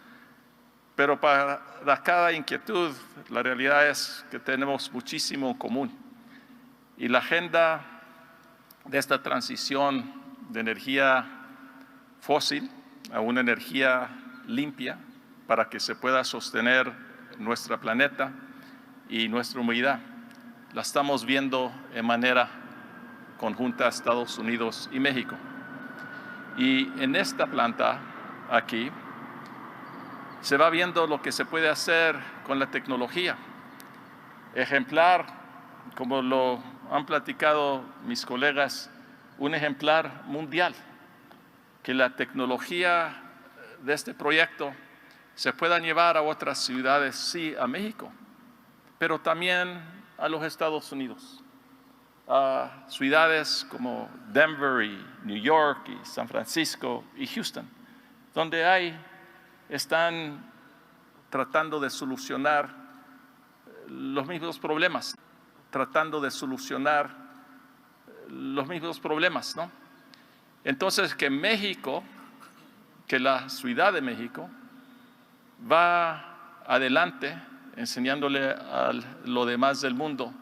pero para cada inquietud la realidad es que tenemos muchísimo en común. Y la agenda de esta transición de energía fósil a una energía limpia para que se pueda sostener nuestro planeta y nuestra humanidad, la estamos viendo en manera conjunta Estados Unidos y México. Y en esta planta aquí se va viendo lo que se puede hacer con la tecnología. Ejemplar, como lo han platicado mis colegas, un ejemplar mundial, que la tecnología de este proyecto se pueda llevar a otras ciudades, sí, a México, pero también a los Estados Unidos, a ciudades como Denver y New York y San Francisco y Houston, donde están tratando de solucionar los mismos problemas, ¿no? Entonces, que México, que la Ciudad de México va adelante enseñándole a lo demás del mundo,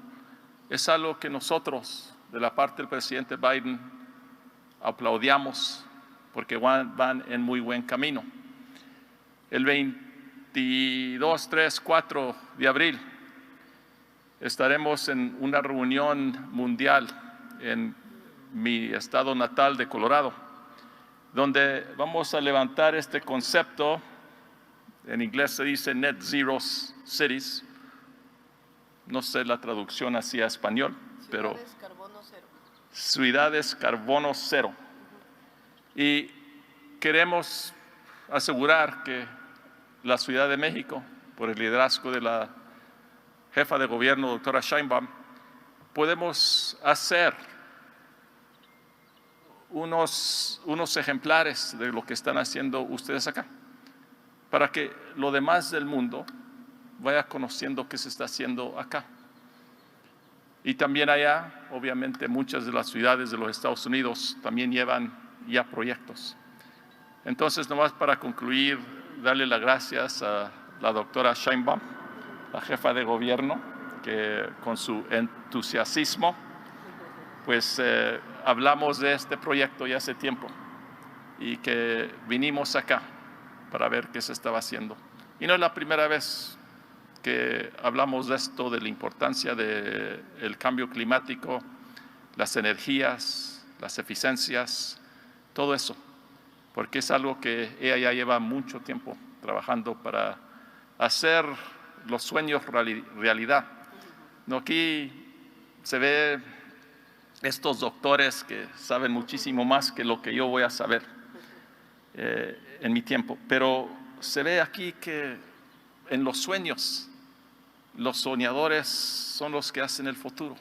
es algo que nosotros, de la parte del presidente Biden, aplaudíamos porque van en muy buen camino. El 22, 3, 4 de abril estaremos en una reunión mundial en mi estado natal de Colorado, donde vamos a levantar este concepto, en inglés se dice Net Zero Cities, no sé la traducción así a español, pero Ciudades carbono cero. Ciudades carbono cero. Y queremos asegurar que la Ciudad de México, por el liderazgo de la jefa de gobierno, doctora Sheinbaum, podemos hacer unos ejemplares de lo que están haciendo ustedes acá, para que lo demás del mundo vaya conociendo qué se está haciendo acá. Y también allá, obviamente, muchas de las ciudades de los Estados Unidos también llevan ya proyectos. Entonces, nomás para concluir, darle las gracias a la doctora Sheinbaum, la jefa de gobierno, que con su entusiasmo, pues hablamos de este proyecto ya hace tiempo y que vinimos acá para ver qué se estaba haciendo. Y no es la primera vez que hablamos de esto, de la importancia del cambio climático, las energías, las eficiencias, todo eso, porque es algo que ella ya lleva mucho tiempo trabajando para hacer los sueños realidad. No, aquí se ve estos doctores que saben muchísimo más que lo que yo voy a saber en mi tiempo, pero se ve aquí que en los sueños los soñadores son los que hacen el futuro.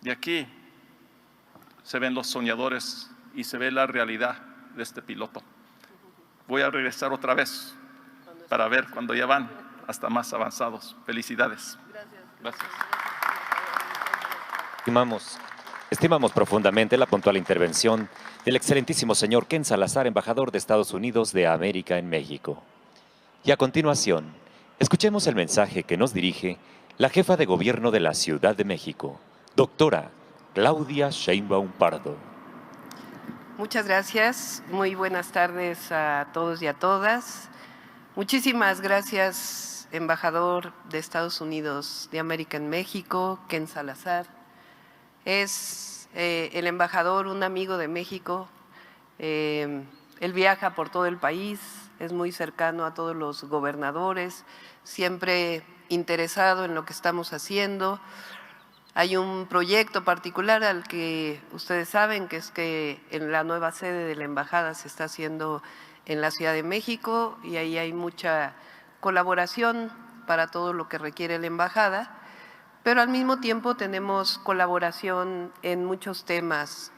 Y aquí se ven los soñadores y se ve la realidad de este piloto. Voy a regresar otra vez para ver cuando ya van hasta más avanzados. Felicidades. Gracias. Estimamos profundamente la puntual intervención del excelentísimo señor Ken Salazar, embajador de Estados Unidos de América en México. Y a continuación, escuchemos el mensaje que nos dirige la jefa de gobierno de la Ciudad de México, doctora Claudia Sheinbaum Pardo. Muchas gracias. Muy buenas tardes a todos y a todas. Muchísimas gracias, embajador de Estados Unidos de América en México, Ken Salazar. Es el embajador, un amigo de México. Él viaja por todo el país, es muy cercano a todos los gobernadores, siempre interesado en lo que estamos haciendo. Hay un proyecto particular al que ustedes saben, que es que en la nueva sede de la embajada se está haciendo en la Ciudad de México, y ahí hay mucha colaboración para todo lo que requiere la embajada, pero al mismo tiempo tenemos colaboración en muchos temas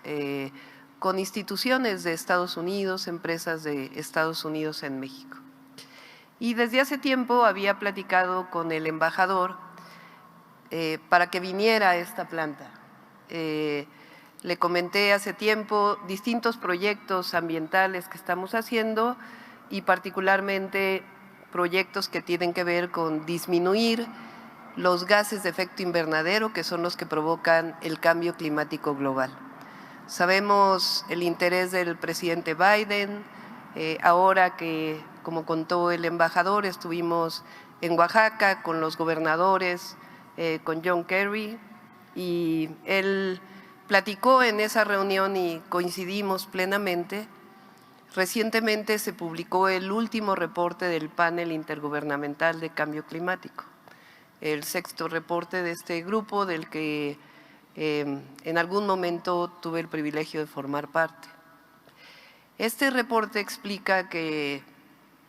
con instituciones de Estados Unidos, empresas de Estados Unidos en México. Y desde hace tiempo había platicado con el embajador para que viniera a esta planta. Le comenté hace tiempo distintos proyectos ambientales que estamos haciendo y particularmente proyectos que tienen que ver con disminuir los gases de efecto invernadero, que son los que provocan el cambio climático global. Sabemos el interés del presidente Biden, ahora que, como contó el embajador, estuvimos en Oaxaca con los gobernadores, con John Kerry, y él platicó en esa reunión y coincidimos plenamente. Recientemente se publicó el último reporte del Panel Intergubernamental de Cambio Climático, el sexto reporte de este grupo del que en algún momento tuve el privilegio de formar parte. Este reporte explica que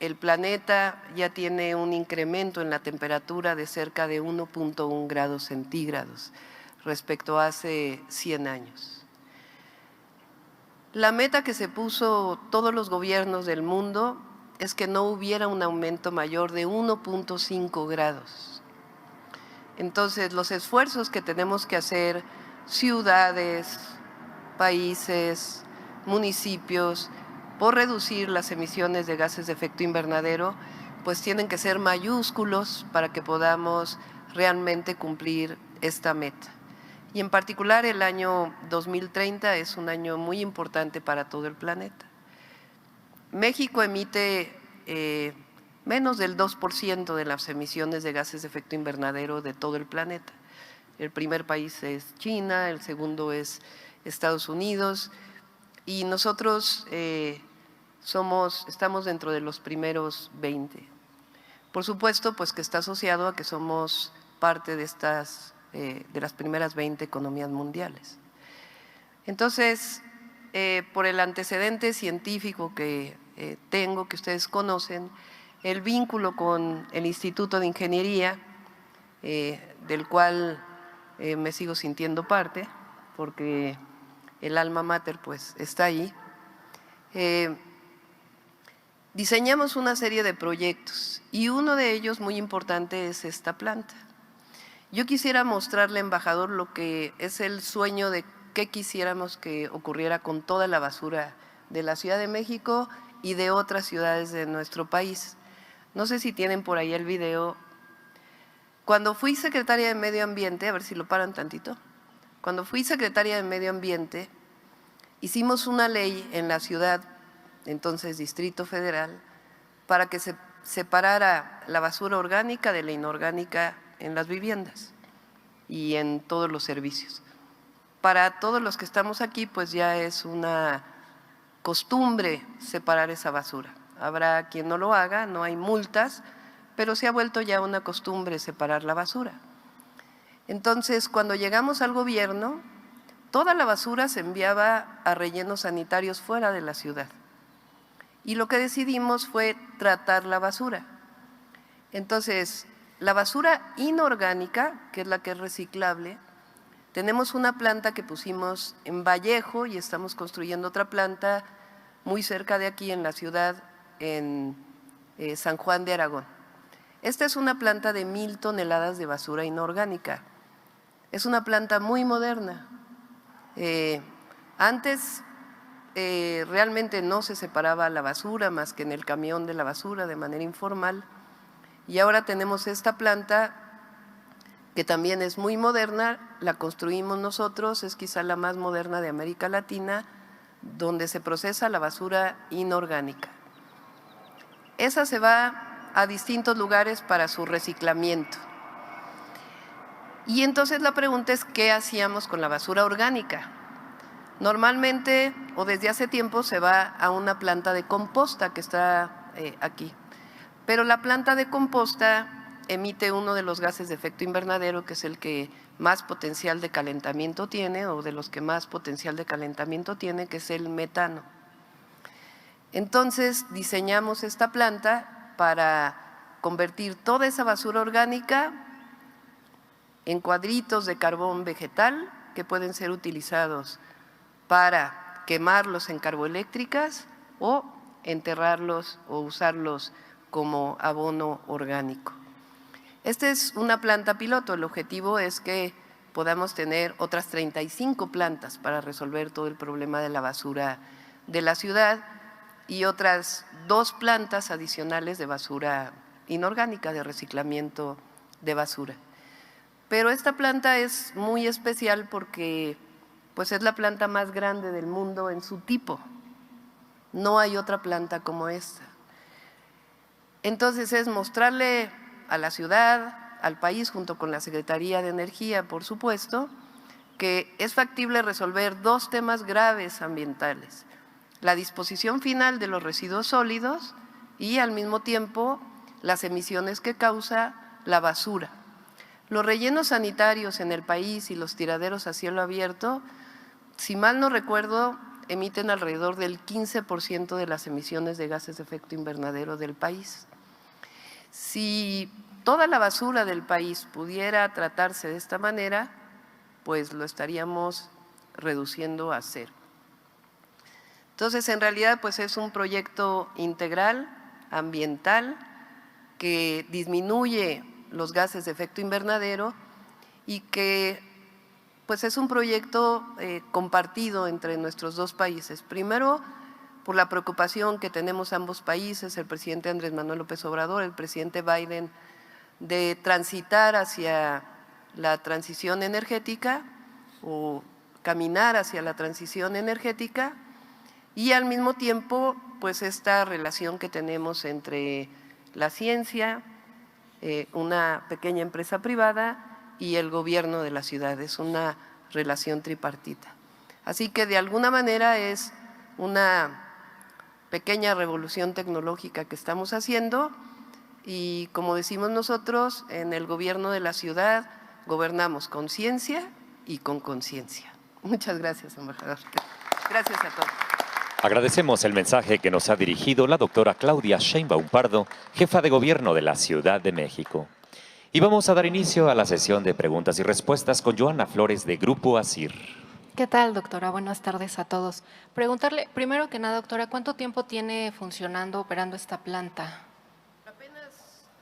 el planeta ya tiene un incremento en la temperatura de cerca de 1.1 grados centígrados respecto a hace 100 años. La meta que se puso todos los gobiernos del mundo es que no hubiera un aumento mayor de 1.5 grados. Entonces, los esfuerzos que tenemos que hacer ciudades, países, municipios, por reducir las emisiones de gases de efecto invernadero, pues tienen que ser mayúsculos para que podamos realmente cumplir esta meta. Y en particular el año 2030 es un año muy importante para todo el planeta. México emite menos del 2% de las emisiones de gases de efecto invernadero de todo el planeta. El primer país es China, el segundo es Estados Unidos, y nosotros estamos dentro de los primeros 20. Por supuesto, pues que está asociado a que somos parte de de las primeras 20 economías mundiales. Entonces, por el antecedente científico que tengo, que ustedes conocen, el vínculo con el Instituto de Ingeniería, del cual me sigo sintiendo parte, porque el alma mater pues está ahí. Diseñamos una serie de proyectos y uno de ellos muy importante es esta planta. Yo quisiera mostrarle, embajador, lo que es el sueño de qué quisiéramos que ocurriera con toda la basura de la Ciudad de México y de otras ciudades de nuestro país. No sé si tienen por ahí el video. Cuando fui secretaria de Medio Ambiente, a ver si lo paran tantito, cuando fui secretaria de Medio Ambiente, hicimos una ley en la ciudad, entonces Distrito Federal, para que se separara la basura orgánica de la inorgánica en las viviendas y en todos los servicios. Para todos los que estamos aquí, pues ya es una costumbre separar esa basura. Habrá quien no lo haga, no hay multas, pero se ha vuelto ya una costumbre separar la basura. Entonces, cuando llegamos al gobierno, toda la basura se enviaba a rellenos sanitarios fuera de la ciudad. Y lo que decidimos fue tratar la basura. Entonces, la basura inorgánica, que es la que es reciclable, tenemos una planta que pusimos en Vallejo y estamos construyendo otra planta muy cerca de aquí en la ciudad, en San Juan de Aragón. Esta es una planta de 1000 toneladas de basura inorgánica. Es una planta muy moderna. Antes realmente no se separaba la basura más que en el camión de la basura de manera informal, y ahora tenemos esta planta que también es muy moderna, la construimos nosotros, es quizá la más moderna de América Latina, donde se procesa la basura inorgánica. Esa se va a distintos lugares para su reciclamiento. Y entonces la pregunta es, ¿qué hacíamos con la basura orgánica? Normalmente, o desde hace tiempo, se va a una planta de composta que está aquí. Pero la planta de composta emite uno de los gases de efecto invernadero, que es el que más potencial de calentamiento tiene, o de los que más potencial de calentamiento tiene, que es el metano. Entonces, diseñamos esta planta para convertir toda esa basura orgánica en cuadritos de carbón vegetal que pueden ser utilizados para quemarlos en carboeléctricas o enterrarlos o usarlos como abono orgánico. Esta es una planta piloto. El objetivo es que podamos tener otras 35 plantas para resolver todo el problema de la basura de la ciudad y otras 2 plantas adicionales de basura inorgánica, de reciclamiento de basura. Pero esta planta es muy especial porque pues es la planta más grande del mundo en su tipo. No hay otra planta como esta. Entonces es mostrarle a la ciudad, al país, junto con la Secretaría de Energía, por supuesto, que es factible resolver 2 temas graves ambientales: la disposición final de los residuos sólidos y al mismo tiempo las emisiones que causa la basura. Los rellenos sanitarios en el país y los tiraderos a cielo abierto, si mal no recuerdo, emiten alrededor del 15% de las emisiones de gases de efecto invernadero del país. Si toda la basura del país pudiera tratarse de esta manera, pues lo estaríamos reduciendo a 0. Entonces, en realidad, pues es un proyecto integral, ambiental, que disminuye los gases de efecto invernadero y que pues es un proyecto compartido entre nuestros 2 países. Primero, por la preocupación que tenemos ambos países, el presidente Andrés Manuel López Obrador, el presidente Biden, de transitar hacia la transición energética o caminar hacia la transición energética, y al mismo tiempo pues esta relación que tenemos entre la ciencia, una pequeña empresa privada y el gobierno de la ciudad. Es una relación tripartita. Así que de alguna manera es una pequeña revolución tecnológica que estamos haciendo, y como decimos nosotros, en el gobierno de la ciudad gobernamos con ciencia y con conciencia. Muchas gracias, embajador. Gracias a todos. Agradecemos el mensaje que nos ha dirigido la doctora Claudia Sheinbaum Pardo, jefa de gobierno de la Ciudad de México. Y vamos a dar inicio a la sesión de preguntas y respuestas con Joana Flores de Grupo ASIR. ¿Qué tal, doctora? Buenas tardes a todos. Preguntarle, primero que nada, doctora, ¿cuánto tiempo tiene funcionando, operando esta planta?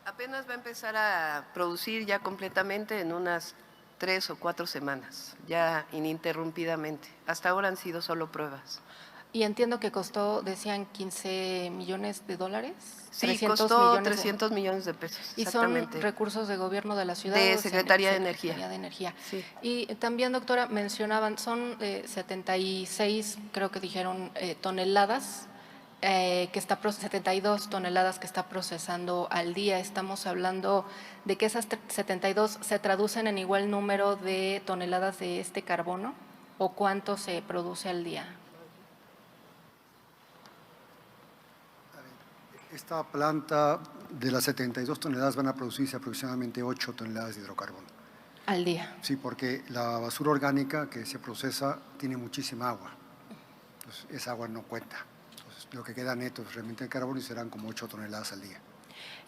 Apenas va a empezar a producir ya completamente en unas 3 o 4 semanas, ya ininterrumpidamente. Hasta ahora han sido solo pruebas. Y entiendo que costó, decían, $15 millones. Sí, costó 300 millones de pesos. Y son recursos de gobierno de la ciudad. De Secretaría de Energía. Secretaría de Energía. Sí. Y también, doctora, mencionaban, son 76, creo que dijeron, toneladas, 72 toneladas que está procesando al día. Estamos hablando de que esas 72 se traducen en igual número de toneladas de este carbono, ¿o cuánto se produce al día? Esta planta, de las 72 toneladas van a producirse aproximadamente 8 toneladas de hidrocarbono. Al día. Sí, porque la basura orgánica que se procesa tiene muchísima agua. Entonces, esa agua no cuenta. Entonces, lo que queda neto es realmente el carbono y serán como 8 toneladas al día.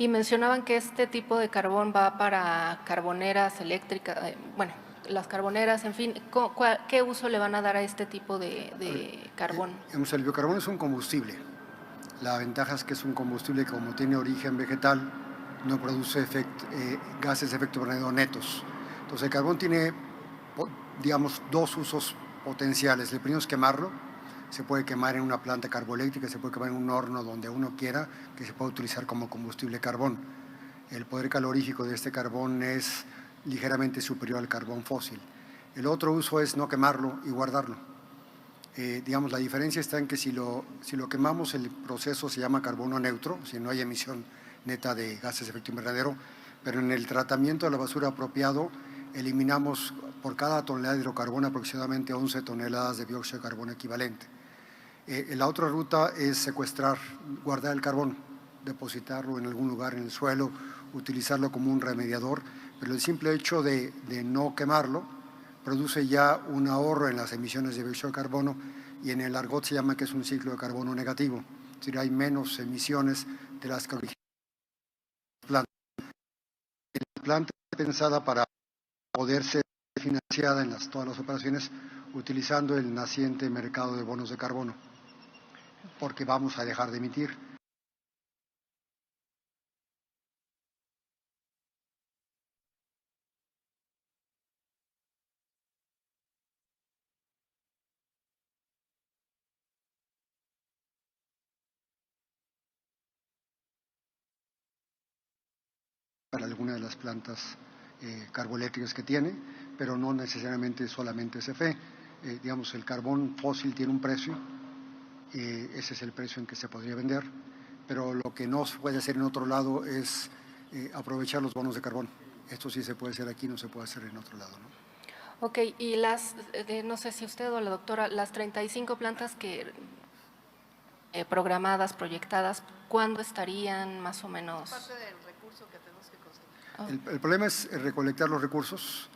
Y mencionaban que este tipo de carbón va para carboneras eléctricas, bueno, las carboneras, en fin, ¿qué uso le van a dar a este tipo de carbón? El biocarbono es un combustible. La ventaja es que es un combustible que, como tiene origen vegetal, no produce gases de efecto invernadero netos. Entonces el carbón tiene, digamos, dos usos potenciales. El primero es quemarlo. Se puede quemar en una planta carboeléctrica, se puede quemar en un horno donde uno quiera, que se puede utilizar como combustible carbón. El poder calorífico de este carbón es ligeramente superior al carbón fósil. El otro uso es no quemarlo y guardarlo. Digamos, la diferencia está en que si lo quemamos, el proceso se llama carbono neutro, si no hay emisión neta de gases de efecto invernadero, pero en el tratamiento de la basura apropiado eliminamos por cada tonelada de hidrocarbono aproximadamente 11 toneladas de dióxido de carbono equivalente. La otra ruta es secuestrar, guardar el carbón, depositarlo en algún lugar en el suelo, utilizarlo como un remediador, pero el simple hecho de no quemarlo produce ya un ahorro en las emisiones de dióxido de carbono, y en el argot se llama que es un ciclo de carbono negativo, es decir, hay menos emisiones de las que originan las plantas. La planta es pensada para poder ser financiada en todas las operaciones utilizando el naciente mercado de bonos de carbono, porque vamos a dejar de emitir. Para alguna de las plantas carboeléctricas que tiene, pero no necesariamente solamente CFE. Digamos, el carbón fósil tiene un precio, ese es el precio en que se podría vender, pero lo que no se puede hacer en otro lado es aprovechar los bonos de carbón. Esto sí se puede hacer aquí, no se puede hacer en otro lado, ¿no? Ok, y no sé si usted o la doctora, las 35 plantas que programadas, proyectadas, ¿cuándo estarían más o menos? Parte del recurso que tenemos que conseguir. El problema es recolectar los recursos.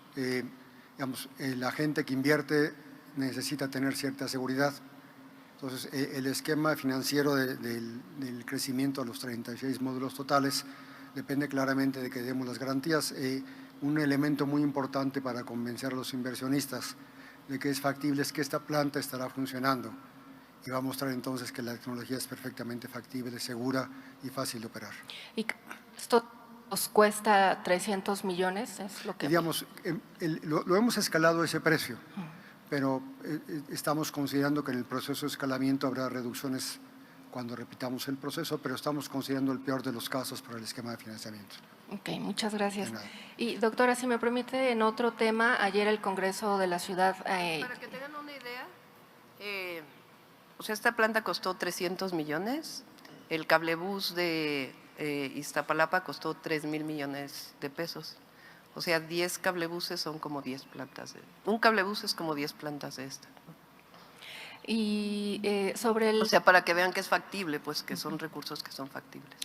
Digamos, la gente que invierte necesita tener cierta seguridad. Entonces, el esquema financiero del crecimiento a los 36 módulos totales depende claramente de que demos las garantías. Un elemento muy importante para convencer a los inversionistas de que es factible es que esta planta estará funcionando, y va a mostrar entonces que la tecnología es perfectamente factible, segura y fácil de operar. ¿Y esto nos cuesta 300 millones? Es lo que… Digamos, lo hemos escalado ese precio, pero estamos considerando que en el proceso de escalamiento habrá reducciones cuando repitamos el proceso, pero estamos considerando el peor de los casos para el esquema de financiamiento. Ok, muchas gracias. De nada. Y doctora, si me permite, en otro tema, ayer el Congreso de la Ciudad… Para que tengan una idea, o sea, esta planta costó 300 millones, el cablebús de Iztapalapa costó 3,000 millones de pesos. O sea, 10 cablebuses son como 10 plantas. Un cablebús es como 10 plantas de esta. Y sobre el… O sea, para que vean que es factible, pues que son recursos que son factibles.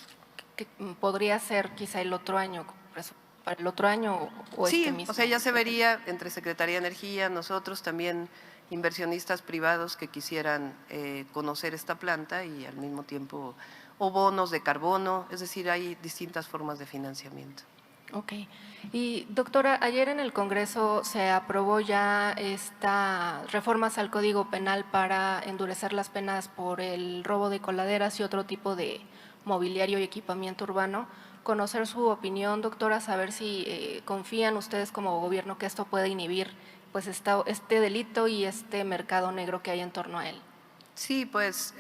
que podría ser quizá el otro año, para el otro año o sí, este mismo. o sea, ya se vería entre Secretaría de Energía, nosotros también, inversionistas privados que quisieran conocer esta planta y al mismo tiempo, o bonos de carbono, es decir, hay distintas formas de financiamiento. Ok. Y doctora, ayer en el Congreso se aprobó ya estas reformas al Código Penal para endurecer las penas por el robo de coladeras y otro tipo de mobiliario y equipamiento urbano. Conocer su opinión, doctora, saber si confían ustedes como gobierno que esto puede inhibir pues este delito y este mercado negro que hay en torno a él. Sí, pues…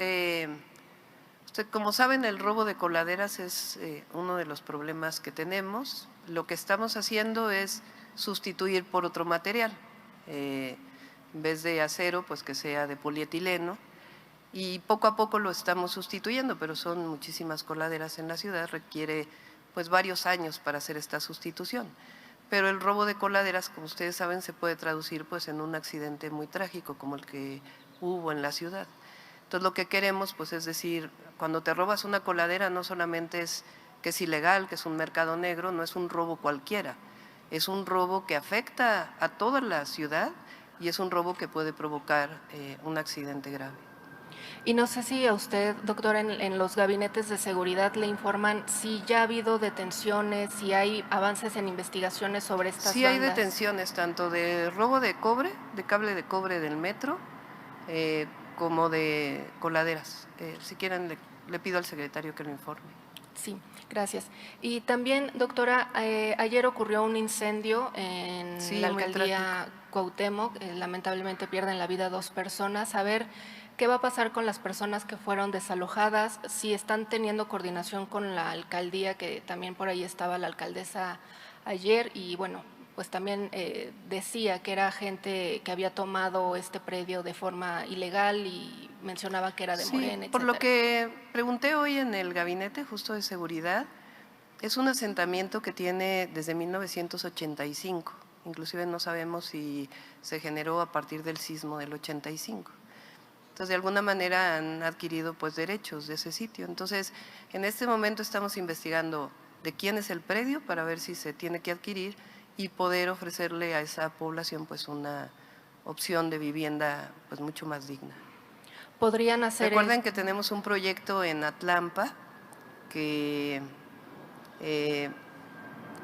como saben, el robo de coladeras es uno de los problemas que tenemos. Lo que estamos haciendo es sustituir por otro material. En vez de acero, pues que sea de polietileno. Y poco a poco lo estamos sustituyendo, pero son muchísimas coladeras en la ciudad, requiere pues varios años para hacer esta sustitución. Pero el robo de coladeras, como ustedes saben, se puede traducir pues en un accidente muy trágico como el que hubo en la ciudad. Entonces, lo que queremos, pues, es decir, cuando te robas una coladera, no solamente es que es ilegal, que es un mercado negro, no es un robo cualquiera, es un robo que afecta a toda la ciudad y es un robo que puede provocar un accidente grave. Y no sé si a usted, doctora, en los gabinetes de seguridad le informan si ya ha habido detenciones, si hay avances en investigaciones sobre estas Sí hay bandas. detenciones, tanto de robo de cobre, de cable de cobre del metro, como de coladeras. Si quieren, le pido al secretario que lo informe. Sí, gracias. Y también, doctora, ayer ocurrió un incendio en Sí, la muy alcaldía Cuauhtémoc. Lamentablemente pierden la vida 2 personas. A ver, ¿qué va a pasar con las personas que fueron desalojadas? Si están teniendo coordinación con la alcaldía, que también por ahí estaba la alcaldesa ayer, y bueno, pues también decía que era gente que había tomado este predio de forma ilegal y mencionaba que era de Morena, por lo etcétera. que pregunté hoy en el gabinete justo de seguridad, es un asentamiento que tiene desde 1985, inclusive no sabemos si se generó a partir del sismo del 85. Entonces, de alguna manera han adquirido pues derechos de ese sitio. Entonces, en este momento estamos investigando de quién es el predio para ver si se tiene que adquirir y poder ofrecerle a esa población pues una opción de vivienda pues mucho más digna. Podrían hacer. Recuerden que tenemos un proyecto en Atlampa que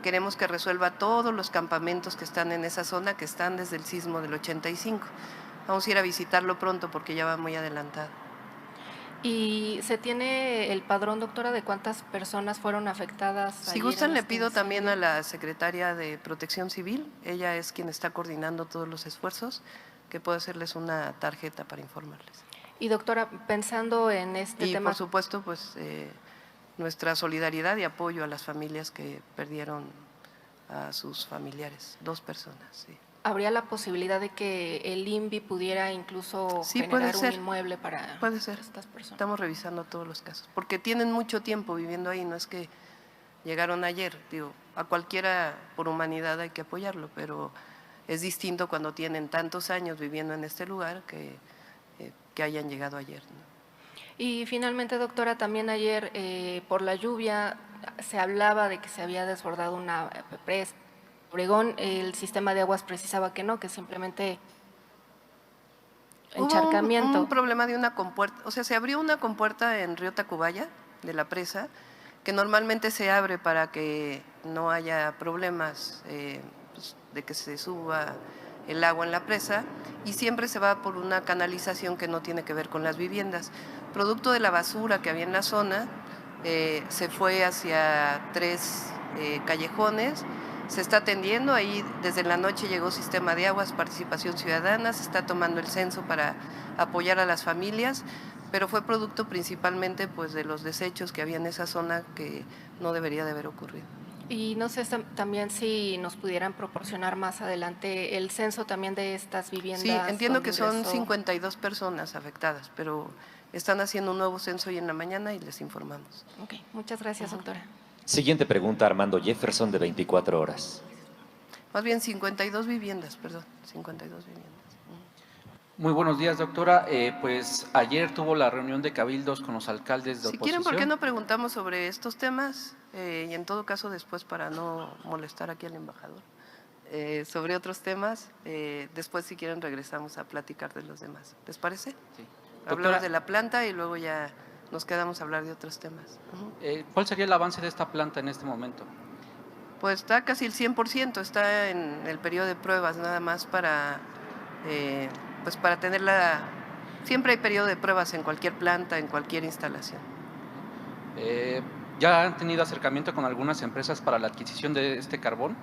queremos que resuelva todos los campamentos que están en esa zona, que están desde el sismo del 85. Vamos a ir a visitarlo pronto porque ya va muy adelantado. ¿Y se tiene el padrón, doctora, de cuántas personas fueron afectadas? Si gustan, le pido también a la secretaria de Protección Civil, ella es quien está coordinando todos los esfuerzos, que puede hacerles una tarjeta para informarles. Y doctora, pensando en este tema… Y por supuesto, pues nuestra solidaridad y apoyo a las familias que perdieron a sus familiares, 2 personas, sí. ¿Habría la posibilidad de que el INVI pudiera incluso generar un inmueble para estas personas? Estamos revisando todos los casos, porque tienen mucho tiempo viviendo ahí, no es que llegaron ayer, digo, a cualquiera por humanidad hay que apoyarlo, pero es distinto cuando tienen tantos años viviendo en este lugar que hayan llegado ayer, ¿no? Y finalmente, doctora, también ayer por la lluvia se hablaba de que se había desbordado una presa. Obregón, el sistema de aguas precisaba que no, que simplemente encharcamiento. Hubo un problema de una compuerta, o sea, se abrió una compuerta en Río Tacubaya, de la presa, que normalmente se abre para que no haya problemas pues, de que se suba el agua en la presa, y siempre se va por una canalización que no tiene que ver con las viviendas. Producto de la basura que había en la zona, se fue hacia 3 callejones. Se está atendiendo, ahí desde la noche llegó Sistema de Aguas, Participación Ciudadana, se está tomando el censo para apoyar a las familias, pero fue producto principalmente pues, de los desechos que había en esa zona que no debería de haber ocurrido. Y no sé también si nos pudieran proporcionar más adelante el censo también de estas viviendas. Sí, entiendo que son 52 personas afectadas, pero están haciendo un nuevo censo hoy en la mañana y les informamos. Ok, muchas gracias, doctora. Siguiente pregunta, Armando Jefferson, de 24 horas. Más bien 52 viviendas, perdón, 52 viviendas. Muy buenos días, doctora. Pues ayer tuvo la reunión de cabildos con los alcaldes de oposición. Si quieren, ¿por qué no preguntamos sobre estos temas? Y en todo caso después, para no molestar aquí al embajador, sobre otros temas, después si quieren regresamos a platicar de los demás. ¿Les parece? Sí. Hablamos de la planta y luego ya nos quedamos a hablar de otros temas. ¿Cuál sería el avance de esta planta en este momento? Pues está casi el 100%, está en el periodo de pruebas, nada más para, pues para tenerla. Siempre hay periodo de pruebas en cualquier planta, en cualquier instalación. ¿Ya han tenido acercamiento con algunas empresas para la adquisición de este carbón?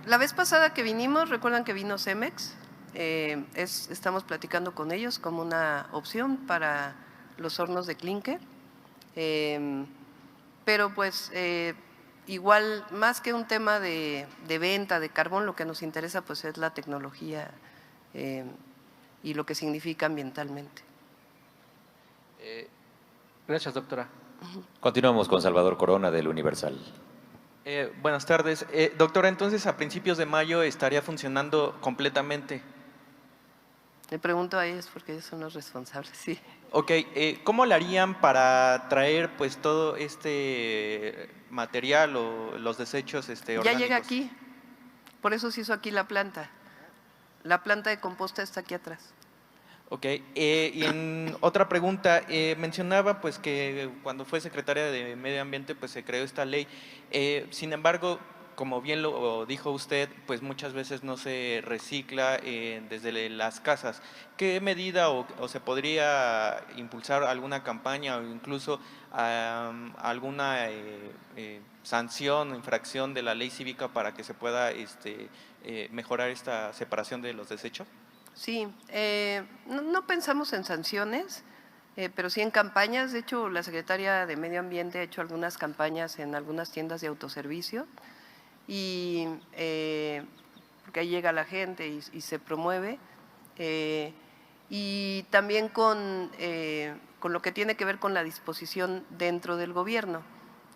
La vez pasada que vinimos, recuerdan que vino Cemex, estamos platicando con ellos como una opción para los hornos de clínker, pero pues igual más que un tema de venta de carbón, lo que nos interesa pues es la tecnología y lo que significa ambientalmente. Gracias, doctora. Continuamos con Salvador Corona, del Universal. Buenas tardes. Doctora, entonces a principios de mayo estaría funcionando completamente. Le pregunto a ellos porque ellos son los responsables, sí. Ok, ¿cómo lo harían para traer pues todo este material o los desechos orgánicos? Ya llega aquí, por eso se hizo aquí la planta. La planta de composta está aquí atrás. Ok, y en otra pregunta, mencionaba pues que cuando fue secretaria de Medio Ambiente pues se creó esta ley, sin embargo, como bien lo dijo usted, pues muchas veces no se recicla desde las casas. ¿Qué medida o se podría impulsar alguna campaña o incluso alguna sanción o infracción de la ley cívica para que se pueda mejorar esta separación de los desechos? Sí, no pensamos en sanciones, pero sí en campañas. De hecho, la Secretaría de Medio Ambiente ha hecho algunas campañas en algunas tiendas de autoservicio y porque ahí llega la gente y se promueve. Y también con lo que tiene que ver con la disposición dentro del gobierno.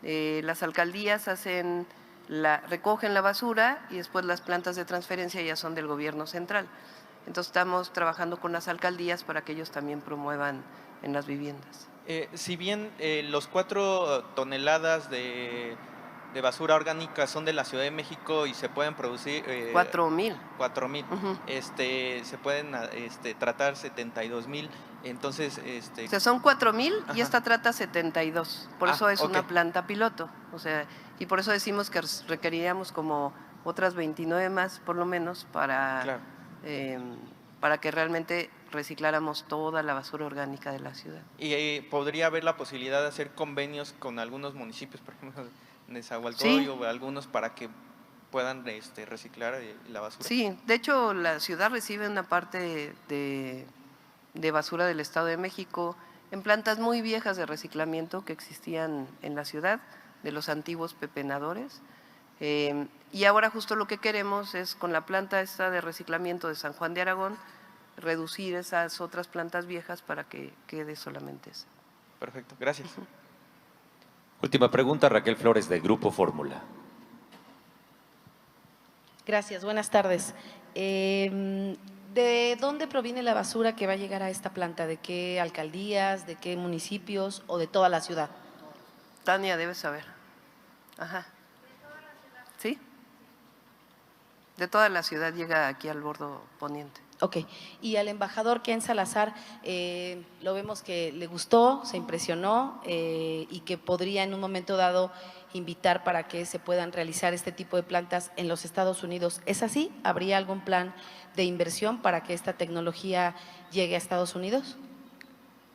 Las alcaldías recogen la basura y después las plantas de transferencia ya son del gobierno central. Entonces estamos trabajando con las alcaldías para que ellos también promuevan en las viviendas. Si bien los 4 toneladas de basura orgánica son de la Ciudad de México y se pueden producir… 4,000. 4,000. Se pueden tratar 72,000. Entonces… O sea, son 4,000 y esta trata 72. Por eso es una planta piloto. O sea, y por eso decimos que requeriríamos como otras 29 más, por lo menos, para que realmente recicláramos toda la basura orgánica de la ciudad. ¿Y podría haber la posibilidad de hacer convenios con algunos municipios, por ejemplo, Nezahualcóyotl o algunos, para que puedan reciclar la basura? Sí, de hecho la ciudad recibe una parte de basura del Estado de México en plantas muy viejas de reciclamiento que existían en la ciudad, de los antiguos pepenadores. Y ahora justo lo que queremos es, con la planta esta de reciclamiento de San Juan de Aragón, reducir esas otras plantas viejas para que quede solamente esa. Perfecto, gracias. Última pregunta, Raquel Flores, de Grupo Fórmula. Gracias, buenas tardes. ¿De dónde proviene la basura que va a llegar a esta planta? ¿De qué alcaldías, de qué municipios o de toda la ciudad? Tania, debes saber. Ajá. ¿Sí? De toda la ciudad llega aquí al bordo poniente. Ok, y al embajador Ken Salazar, lo vemos que le gustó, se impresionó y que podría en un momento dado invitar para que se puedan realizar este tipo de plantas en los Estados Unidos. ¿Es así? ¿Habría algún plan de inversión para que esta tecnología llegue a Estados Unidos?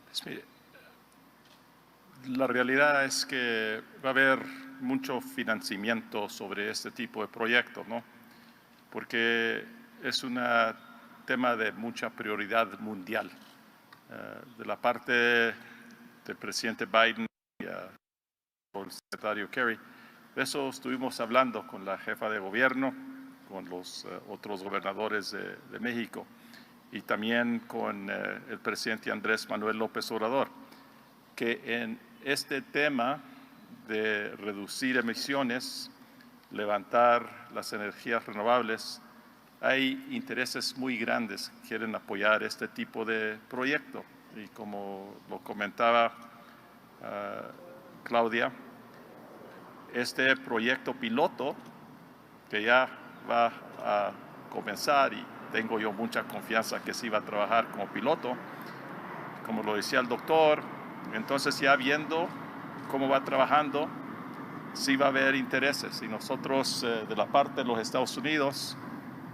Pues mire, la realidad es que va a haber mucho financiamiento sobre este tipo de proyectos, ¿no? Porque es un tema de mucha prioridad mundial. De la parte del presidente Biden y el secretario Kerry, de eso estuvimos hablando con la jefa de gobierno, con los otros gobernadores de México y también con el presidente Andrés Manuel López Obrador, que en este tema de reducir emisiones, levantar las energías renovables, hay intereses muy grandes que quieren apoyar este tipo de proyecto. Y como lo comentaba Claudia, este proyecto piloto que ya va a comenzar, y tengo yo mucha confianza que sí va a trabajar como piloto, como lo decía el doctor, entonces ya viendo cómo va trabajando, sí va a haber intereses. Y nosotros de la parte de los Estados Unidos,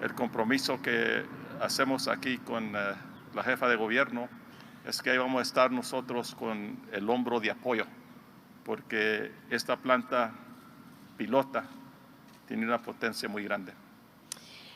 el compromiso que hacemos aquí con la jefa de gobierno es que ahí vamos a estar nosotros con el hombro de apoyo, porque esta planta pilota tiene una potencia muy grande.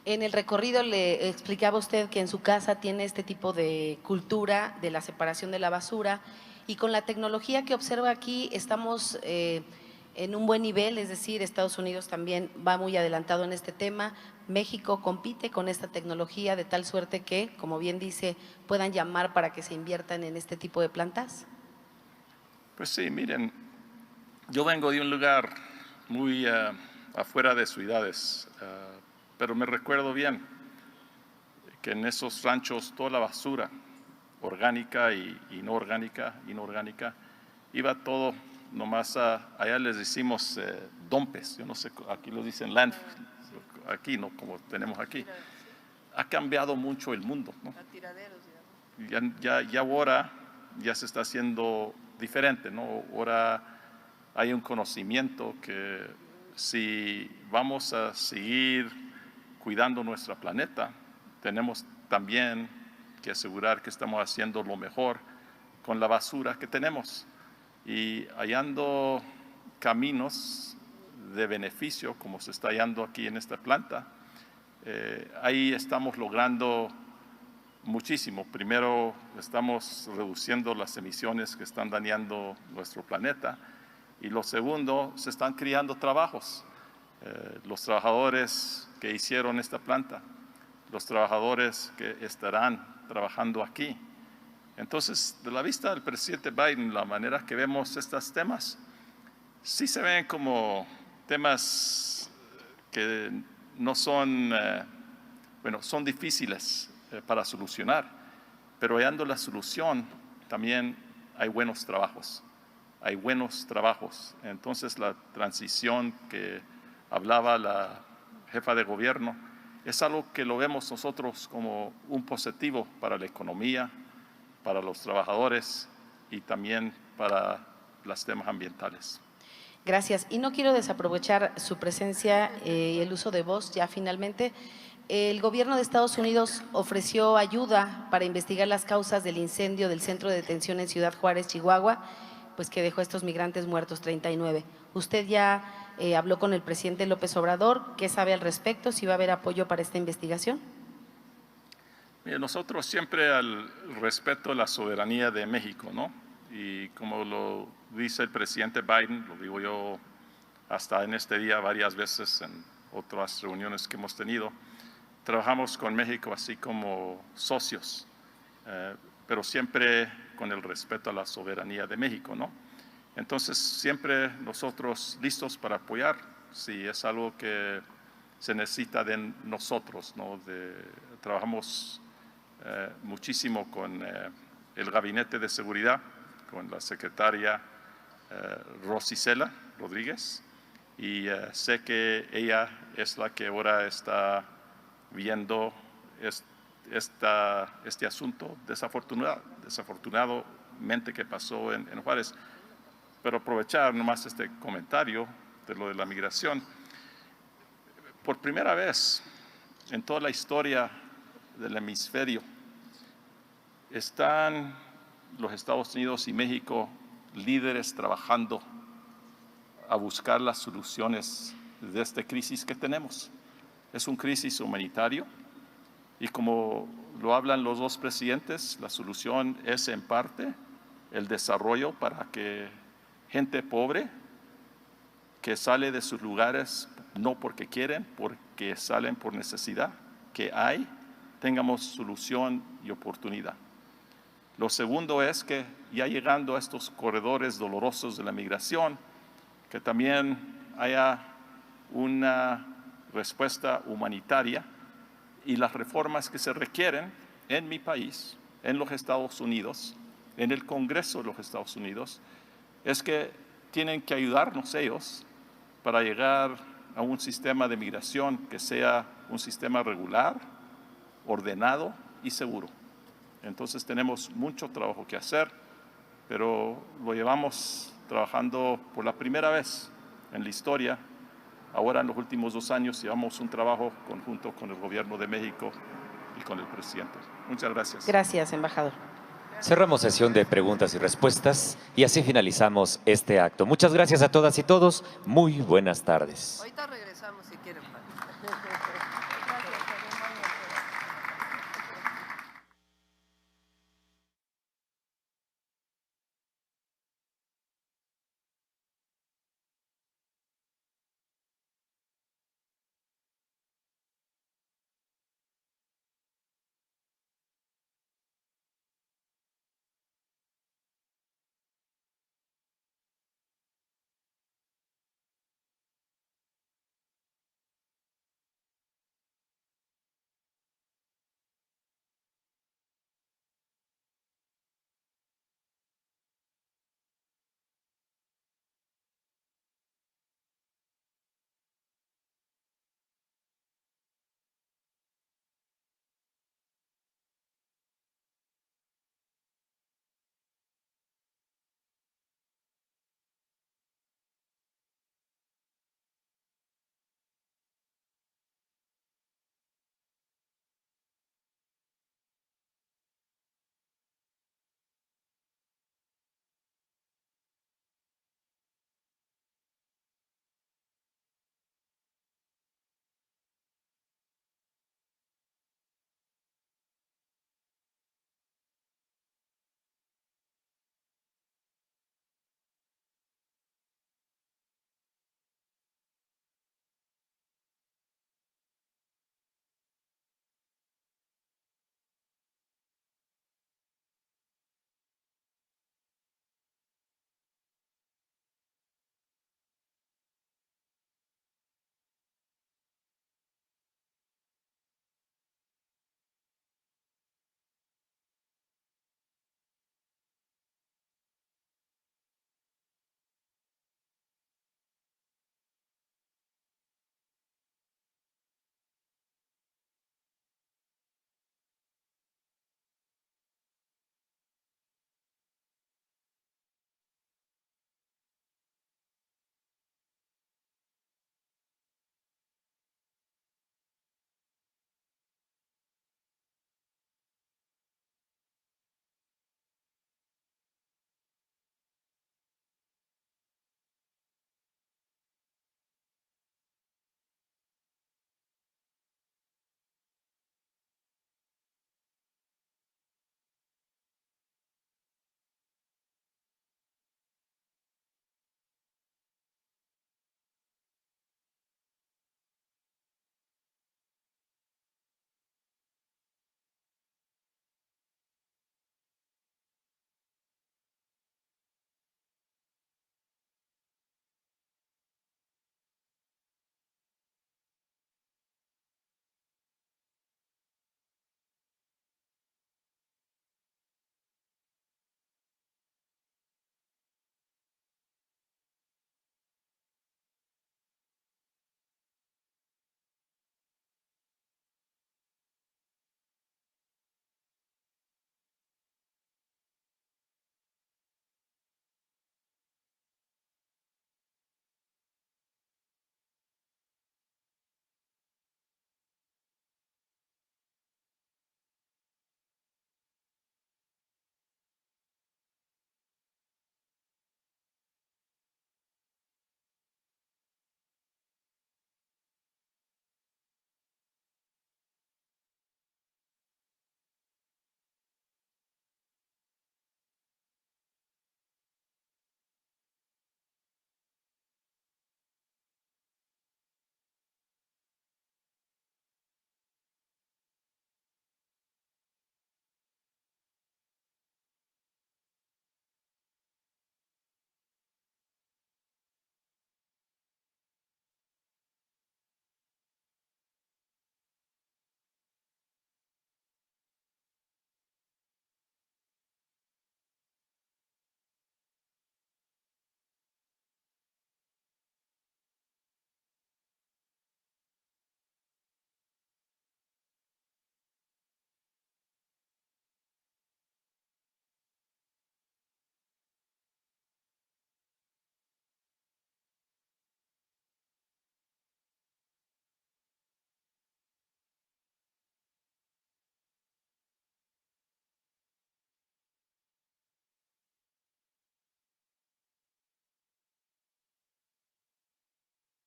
En el recorrido le explicaba usted que en su casa tiene este tipo de cultura de la separación de la basura, y con la tecnología que observa aquí estamos en un buen nivel, es decir, Estados Unidos también va muy adelantado en este tema. México compite con esta tecnología de tal suerte que, como bien dice, puedan llamar para que se inviertan en este tipo de plantas. Pues sí, miren, yo vengo de un lugar muy afuera de ciudades, pero me recuerdo bien que en esos ranchos toda la basura orgánica y inorgánica, iba todo nomás allá les decimos dumpes, yo no sé, aquí lo dicen landfill, aquí no como tenemos aquí. Ha cambiado mucho el mundo, ¿no? ya ahora ya se está haciendo diferente, ¿no? Ahora hay un conocimiento que si vamos a seguir cuidando nuestro planeta, tenemos también que asegurar que estamos haciendo lo mejor con la basura que tenemos y hallando caminos de beneficio como se está hallando aquí en esta planta. Ahí estamos logrando muchísimo. Primero, estamos reduciendo las emisiones que están dañando nuestro planeta. Y lo segundo, se están creando trabajos. Los trabajadores que hicieron esta planta, los trabajadores que estarán trabajando aquí. Entonces, de la vista del presidente Biden, la manera que vemos estos temas, sí se ven como temas que no son, bueno, son difíciles para solucionar, pero hallando la solución también hay buenos trabajos. Hay buenos trabajos. Entonces la transición que hablaba la jefa de gobierno es algo que lo vemos nosotros como un positivo para la economía, para los trabajadores y también para los temas ambientales. Gracias. Y no quiero desaprovechar su presencia y el uso de voz ya finalmente. El gobierno de Estados Unidos ofreció ayuda para investigar las causas del incendio del centro de detención en Ciudad Juárez, Chihuahua, pues que dejó a estos migrantes muertos 39. ¿Usted ya habló con el presidente López Obrador? ¿Qué sabe al respecto? ¿Si va a haber apoyo para esta investigación? Mire, nosotros siempre al respeto a la soberanía de México, ¿no? Y como lo dice el presidente Biden, lo digo yo hasta en este día varias veces en otras reuniones que hemos tenido, trabajamos con México así como socios, pero siempre con el respeto a la soberanía de México, ¿no? Entonces, siempre nosotros listos para apoyar, si es algo que se necesita de nosotros, ¿no? Trabajamos muchísimo con el Gabinete de Seguridad, con la secretaria Rosicela Rodríguez, y sé que ella es la que ahora está viendo este asunto desafortunadamente que pasó en Juárez. Pero aprovechar nomás este comentario de lo de la migración. Por primera vez en toda la historia del hemisferio están los Estados Unidos y México líderes trabajando a buscar las soluciones de esta crisis que tenemos. Es una crisis humanitaria y como lo hablan los dos presidentes, la solución es en parte el desarrollo para que gente pobre que sale de sus lugares no porque quieren, porque salen por necesidad, que tengamos solución y oportunidad. Lo segundo es que ya llegando a estos corredores dolorosos de la migración, que también haya una respuesta humanitaria y las reformas que se requieren en mi país, en los Estados Unidos, en el Congreso de los Estados Unidos, es que tienen que ayudarnos ellos para llegar a un sistema de migración que sea un sistema regular, ordenado y seguro. Entonces tenemos mucho trabajo que hacer, pero lo llevamos trabajando por la primera vez en la historia. Ahora en los últimos 2 años llevamos un trabajo conjunto con el gobierno de México y con el presidente. Muchas gracias. Gracias, embajador. Cerramos sesión de preguntas y respuestas y así finalizamos este acto. Muchas gracias a todas y todos. Muy buenas tardes. Ahorita regresamos si quieren.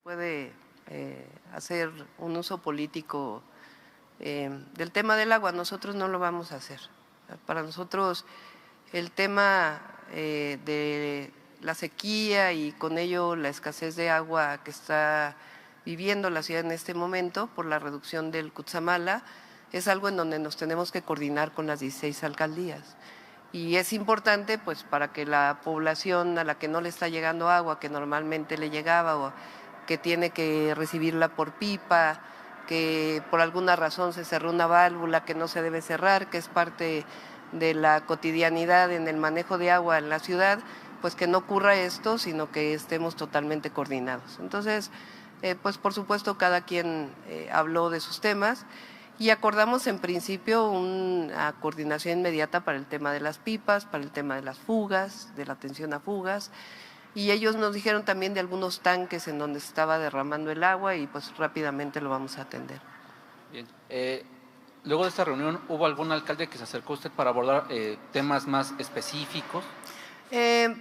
puede hacer un uso político del tema del agua. Nosotros no lo vamos a hacer. Para nosotros el tema de la sequía y con ello la escasez de agua que está viviendo la ciudad en este momento por la reducción del Cutzamala es algo en donde nos tenemos que coordinar con las 16 alcaldías. Y es importante pues para que la población a la que no le está llegando agua, que normalmente le llegaba o que tiene que recibirla por pipa, que por alguna razón se cerró una válvula que no se debe cerrar, que es parte de la cotidianidad en el manejo de agua en la ciudad, pues que no ocurra esto, sino que estemos totalmente coordinados. Entonces, pues por supuesto cada quien habló de sus temas y acordamos en principio una coordinación inmediata para el tema de las pipas, para el tema de las fugas, de la atención a fugas, y ellos nos dijeron también de algunos tanques en donde se estaba derramando el agua y pues rápidamente lo vamos a atender. Bien. Luego de esta reunión, ¿hubo algún alcalde que se acercó a usted para abordar temas más específicos?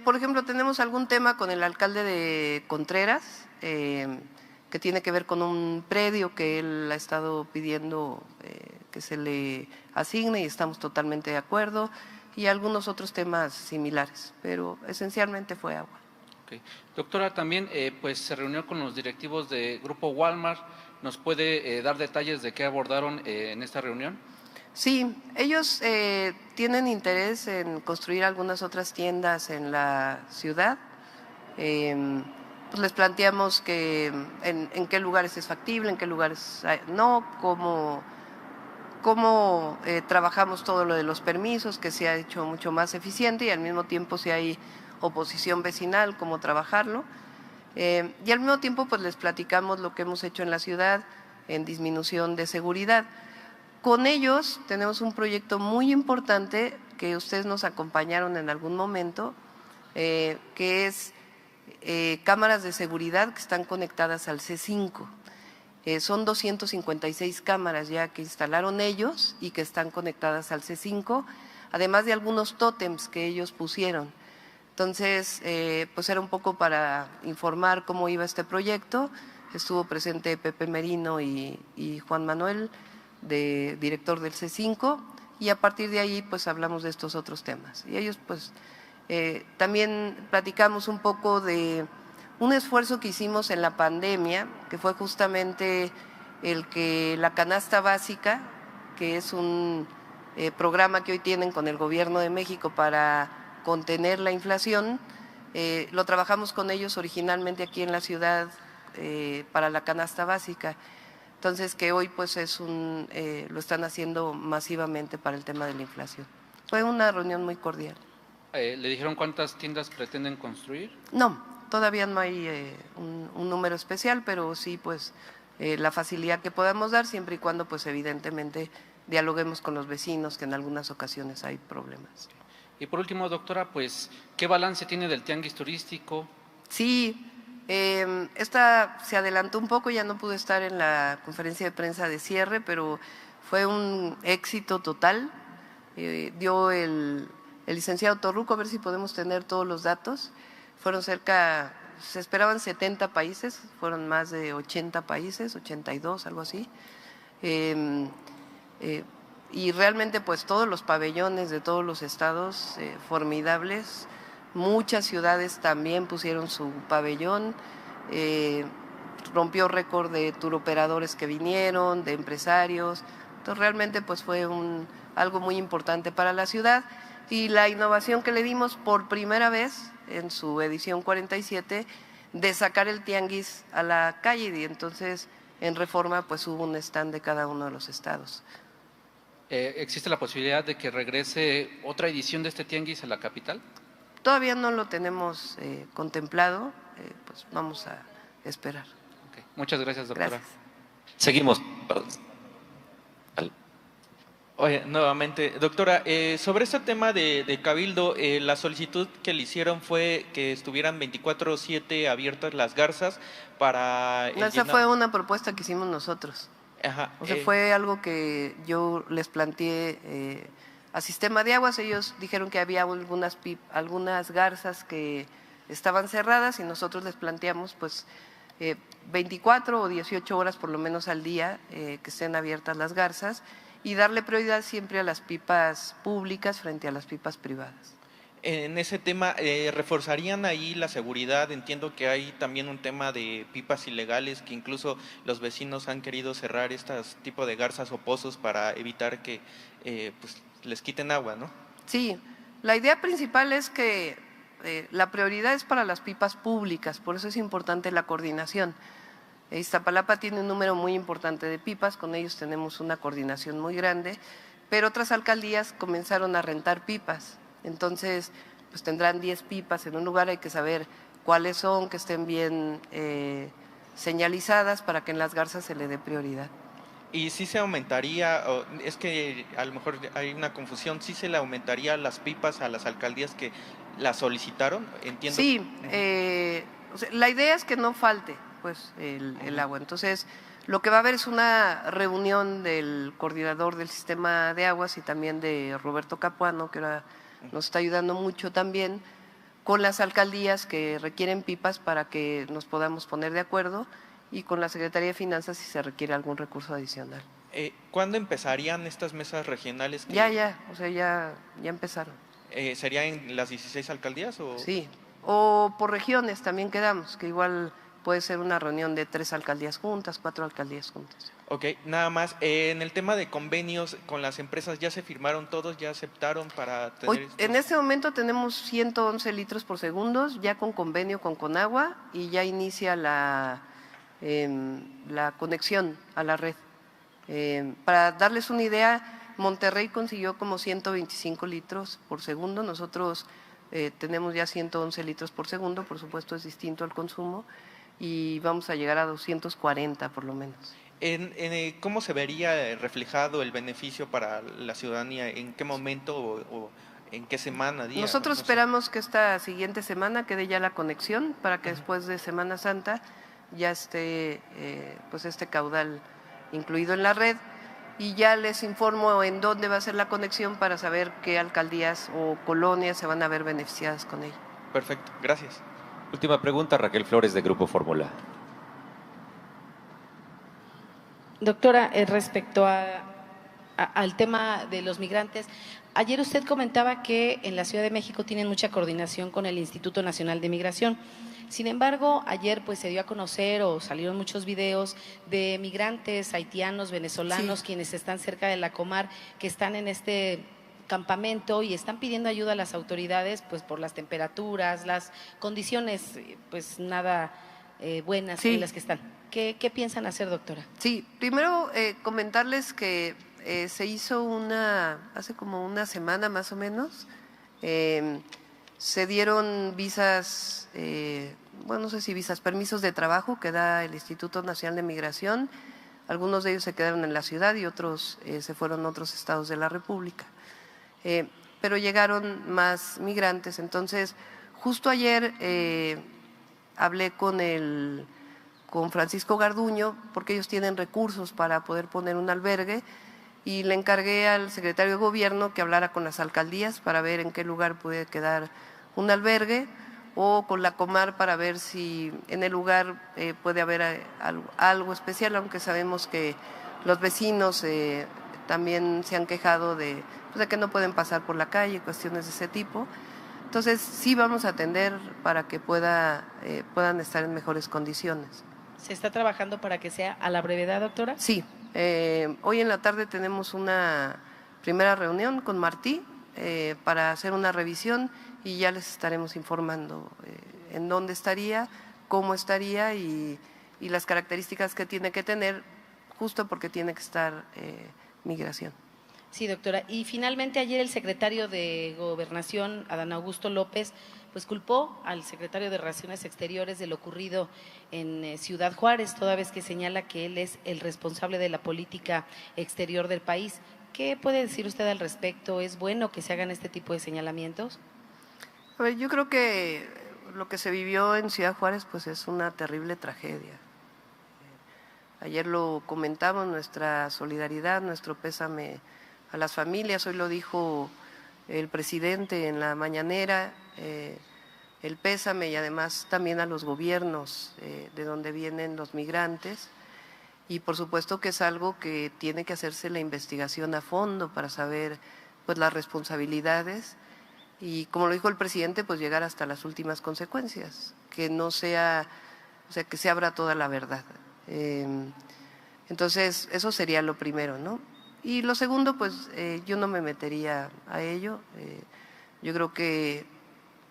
Por ejemplo, tenemos algún tema con el alcalde de Contreras, que tiene que ver con un predio que él ha estado pidiendo que se le asigne y estamos totalmente de acuerdo, y algunos otros temas similares, pero esencialmente fue agua. Okay. Doctora, también pues se reunió con los directivos de Grupo Walmart. ¿Nos puede dar detalles de qué abordaron en esta reunión? Sí, ellos tienen interés en construir algunas otras tiendas en la ciudad. Pues les planteamos que en qué lugares es factible, en qué lugares no, cómo trabajamos todo lo de los permisos, que se ha hecho mucho más eficiente, y al mismo tiempo si hay oposición vecinal, cómo trabajarlo. Y al mismo tiempo pues les platicamos lo que hemos hecho en la ciudad en disminución de seguridad. Con ellos tenemos un proyecto muy importante que ustedes nos acompañaron en algún momento, que es cámaras de seguridad que están conectadas al C5. Son 256 cámaras ya que instalaron ellos y que están conectadas al C5, además de algunos tótems que ellos pusieron. Entonces, pues era un poco para informar cómo iba este proyecto. Estuvo presente Pepe Merino y Juan Manuel, director del C5, y a partir de ahí pues hablamos de estos otros temas. Y ellos pues también platicamos un poco de un esfuerzo que hicimos en la pandemia, que fue justamente el que la canasta básica, que es un programa que hoy tienen con el Gobierno de México para contener la inflación, lo trabajamos con ellos originalmente aquí en la ciudad para la canasta básica. Entonces, que hoy pues lo están haciendo masivamente para el tema de la inflación. Fue una reunión muy cordial. ¿Le dijeron cuántas tiendas pretenden construir? No, todavía no hay un número especial, pero sí pues la facilidad que podamos dar, siempre y cuando pues evidentemente dialoguemos con los vecinos, que en algunas ocasiones hay problemas. Y por último, doctora, pues, ¿qué balance tiene del tianguis turístico? Sí, esta se adelantó un poco, ya no pude estar en la conferencia de prensa de cierre, pero fue un éxito total. Dio el licenciado Torruco, a ver si podemos tener todos los datos. Fueron se esperaban 70 países, fueron más de 80 países, 82, algo así. Y realmente pues todos los pabellones de todos los estados formidables. Muchas ciudades también pusieron su pabellón, rompió récord de turoperadores que vinieron, de empresarios. Entonces realmente pues fue algo muy importante para la ciudad, y la innovación que le dimos por primera vez en su edición 47 de sacar el tianguis a la calle, y entonces en Reforma pues hubo un stand de cada uno de los estados. ¿Existe la posibilidad de que regrese otra edición de este tianguis a la capital? Todavía no lo tenemos contemplado, pues vamos a esperar. Okay. Muchas gracias, doctora. Gracias. Seguimos. Oye, nuevamente, doctora, sobre este tema de Cabildo, la solicitud que le hicieron fue que estuvieran 24/7 abiertas las garzas para… Esa fue una propuesta que hicimos nosotros. Ajá, o sea, fue algo que yo les planteé a Sistema de Aguas. Ellos dijeron que había algunas garzas que estaban cerradas y nosotros les planteamos pues 24 o 18 horas por lo menos al día que estén abiertas las garzas y darle prioridad siempre a las pipas públicas frente a las pipas privadas. En ese tema, ¿reforzarían ahí la seguridad? Entiendo que hay también un tema de pipas ilegales, que incluso los vecinos han querido cerrar estos tipos de garzas o pozos para evitar que pues, les quiten agua, ¿no? Sí, la idea principal es que la prioridad es para las pipas públicas, por eso es importante la coordinación. Iztapalapa tiene un número muy importante de pipas, con ellos tenemos una coordinación muy grande, pero otras alcaldías comenzaron a rentar pipas. Entonces, pues tendrán 10 pipas en un lugar, hay que saber cuáles son, que estén bien señalizadas para que en las garzas se le dé prioridad. ¿Y si se aumentaría, es que a lo mejor hay una confusión, sí se le aumentaría las pipas a las alcaldías que las solicitaron? Entiendo. Sí, o sea, la idea es que no falte pues el agua. Entonces, lo que va a haber es una reunión del coordinador del sistema de aguas y también de Roberto Capuano, que ahora nos está ayudando mucho también, con las alcaldías que requieren pipas para que nos podamos poner de acuerdo y con la Secretaría de Finanzas si se requiere algún recurso adicional. ¿Cuándo empezarían estas mesas regionales? Ya empezaron. ¿Sería en las 16 alcaldías? O... Sí, o por regiones también quedamos, que igual puede ser una reunión de 3 alcaldías juntas, 4 alcaldías juntas. Ok, nada más. En el tema de convenios con las empresas, ¿ya se firmaron todos? ¿Ya aceptaron para tener...? Hoy, en este momento tenemos 111 litros por segundo, ya con convenio con Conagua y ya inicia la conexión a la red. Para darles una idea, Monterrey consiguió como 125 litros por segundo, nosotros tenemos ya 111 litros por segundo, por supuesto es distinto al consumo, y vamos a llegar a 240 por lo menos. ¿Cómo se vería reflejado el beneficio para la ciudadanía? ¿En qué momento o en qué semana, día? Nosotros esperamos que esta siguiente semana quede ya la conexión para que después de Semana Santa ya esté pues este caudal incluido en la red y ya les informo en dónde va a ser la conexión para saber qué alcaldías o colonias se van a ver beneficiadas con ella. Perfecto, gracias. Última pregunta, Raquel Flores de Grupo Fórmula. Doctora, respecto al tema de los migrantes, ayer usted comentaba que en la Ciudad de México tienen mucha coordinación con el Instituto Nacional de Migración. Sin embargo, ayer pues se dio a conocer o salieron muchos videos de migrantes haitianos, venezolanos, quienes están cerca de la Comar, que están en este campamento y están pidiendo ayuda a las autoridades pues por las temperaturas, las condiciones pues nada buenas en las que están. ¿Qué piensan hacer, doctora? Sí, primero comentarles que se hizo hace como una semana más o menos, se dieron visas, bueno, no sé si visas, permisos de trabajo que da el Instituto Nacional de Migración, algunos de ellos se quedaron en la ciudad y otros se fueron a otros estados de la República, pero llegaron más migrantes, entonces justo ayer hablé con Francisco Garduño, porque ellos tienen recursos para poder poner un albergue, y le encargué al secretario de Gobierno que hablara con las alcaldías para ver en qué lugar puede quedar un albergue, o con la Comar para ver si en el lugar puede haber algo especial, aunque sabemos que los vecinos también se han quejado de que no pueden pasar por la calle, cuestiones de ese tipo. Entonces sí vamos a atender para que puedan estar en mejores condiciones. ¿Se está trabajando para que sea a la brevedad, doctora? Sí, hoy en la tarde tenemos una primera reunión con Martí para hacer una revisión y ya les estaremos informando en dónde estaría, cómo estaría y las características que tiene que tener, justo porque tiene que estar migración. Sí, doctora. Y finalmente ayer el secretario de Gobernación, Adán Augusto López, pues culpó al secretario de Relaciones Exteriores de lo ocurrido en Ciudad Juárez, toda vez que señala que él es el responsable de la política exterior del país. ¿Qué puede decir usted al respecto? ¿Es bueno que se hagan este tipo de señalamientos? A ver, yo creo que lo que se vivió en Ciudad Juárez pues es una terrible tragedia. Ayer lo comentamos, nuestra solidaridad, nuestro pésame a las familias, hoy lo dijo el presidente en la mañanera, el pésame y además también a los gobiernos de donde vienen los migrantes. Y por supuesto que es algo que tiene que hacerse la investigación a fondo para saber pues las responsabilidades y, como lo dijo el presidente, pues llegar hasta las últimas consecuencias, que no sea, o sea, que se abra toda la verdad. Entonces, eso sería lo primero, ¿no? Y lo segundo, pues yo no me metería a ello. Yo creo que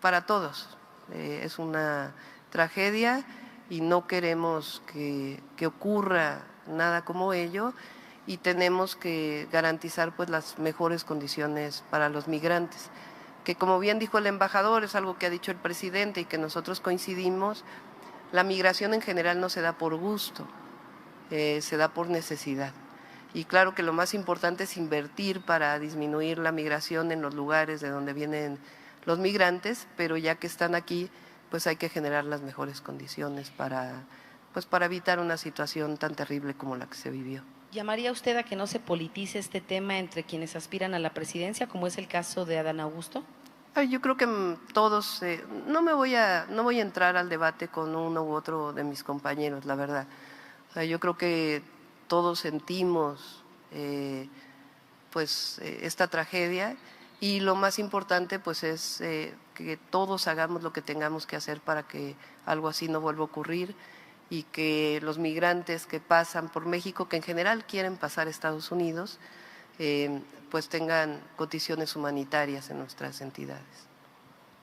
para todos es una tragedia y no queremos que ocurra nada como ello y tenemos que garantizar pues las mejores condiciones para los migrantes, que como bien dijo el embajador, es algo que ha dicho el presidente y que nosotros coincidimos, la migración en general no se da por gusto, se da por necesidad. Y claro que lo más importante es invertir para disminuir la migración en los lugares de donde vienen los migrantes, pero ya que están aquí, pues hay que generar las mejores condiciones para evitar una situación tan terrible como la que se vivió. ¿Llamaría usted a que no se politice este tema entre quienes aspiran a la presidencia, como es el caso de Adán Augusto? Yo creo que todos, no voy a entrar al debate con uno u otro de mis compañeros, la verdad. Yo creo que todos sentimos esta tragedia y lo más importante pues es que todos hagamos lo que tengamos que hacer para que algo así no vuelva a ocurrir y que los migrantes que pasan por México, que en general quieren pasar a Estados Unidos, pues tengan condiciones humanitarias en nuestras entidades.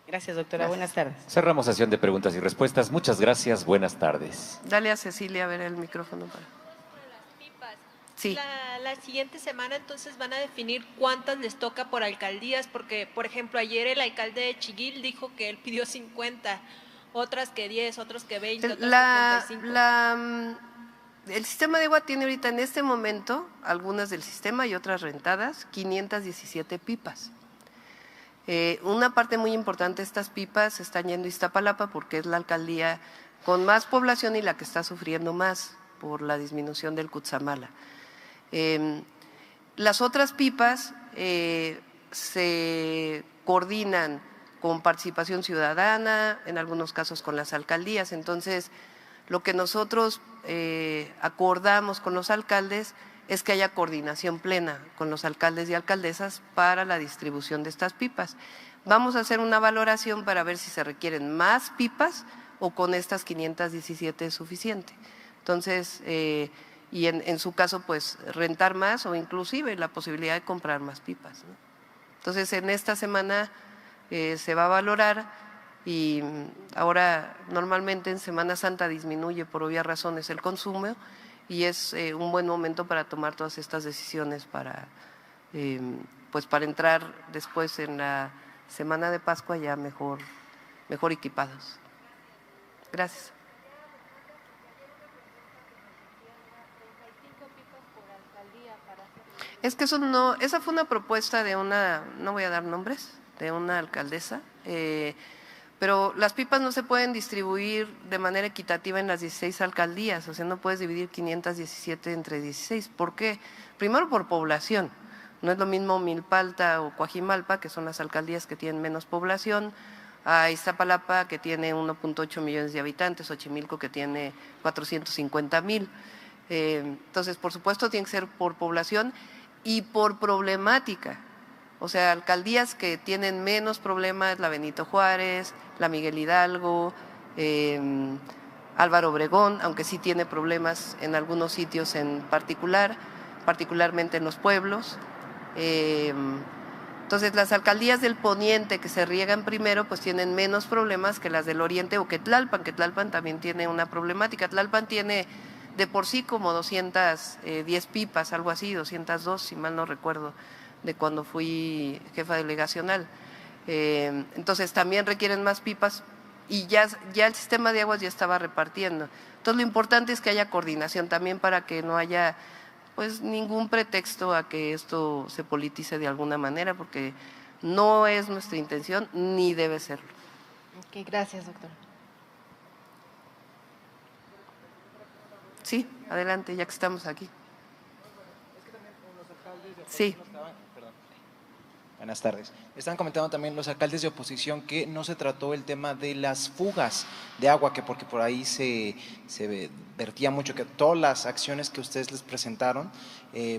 Gracias, doctora. Buenas tardes. Cerramos sesión de preguntas y respuestas. Muchas gracias. Buenas tardes. Dale a Cecilia a ver el micrófono para… Sí. La siguiente semana entonces van a definir cuántas les toca por alcaldías, porque por ejemplo ayer el alcalde de Chiguil dijo que él pidió 50, otras que 10, otros que 20, otras que 35. El sistema de agua tiene ahorita en este momento, algunas del sistema y otras rentadas, 517 pipas. Una parte muy importante de estas pipas están yendo a Iztapalapa porque es la alcaldía con más población y la que está sufriendo más por la disminución del Cutzamala. Las otras pipas se coordinan con participación ciudadana, en algunos casos con las alcaldías. Entonces, lo que nosotros acordamos con los alcaldes es que haya coordinación plena con los alcaldes y alcaldesas para la distribución de estas pipas. Vamos a hacer una valoración para ver si se requieren más pipas o con estas 517 es suficiente. Entonces, y en su caso, pues rentar más o inclusive la posibilidad de comprar más pipas, ¿no? Entonces, en esta semana se va a valorar y ahora normalmente en Semana Santa disminuye por obvias razones el consumo y es un buen momento para tomar todas estas decisiones para entrar después en la Semana de Pascua ya mejor equipados. Gracias. Es que esa fue una propuesta de no voy a dar nombres, de una alcaldesa, pero las pipas no se pueden distribuir de manera equitativa en las 16 alcaldías, o sea, no puedes dividir 517 entre 16. ¿Por qué? Primero por población, no es lo mismo Milpalta o Coajimalpa, que son las alcaldías que tienen menos población, a Iztapalapa, que tiene 1.8 millones de habitantes, Xochimilco, que tiene 450,000. Entonces, por supuesto, tiene que ser por población y por problemática. O sea, alcaldías que tienen menos problemas, la Benito Juárez, la Miguel Hidalgo, Álvaro Obregón, aunque sí tiene problemas en algunos sitios en particularmente en los pueblos. Entonces, las alcaldías del poniente que se riegan primero, pues tienen menos problemas que las del oriente o que Tlalpan, que Tlalpan también tiene una problemática. Tlalpan tiene de por sí como 210 pipas, algo así, 202, si mal no recuerdo, de cuando fui jefa delegacional. Entonces también requieren más pipas y ya el sistema de aguas ya estaba repartiendo. Entonces lo importante es que haya coordinación también para que no haya pues ningún pretexto a que esto se politice de alguna manera, porque no es nuestra intención ni debe serlo. Ok, gracias, doctora. Sí, adelante, ya que estamos aquí. Sí. Buenas tardes. Están comentando también los alcaldes de oposición que no se trató el tema de las fugas de agua, que porque por ahí se vertía mucho, que todas las acciones que ustedes les presentaron,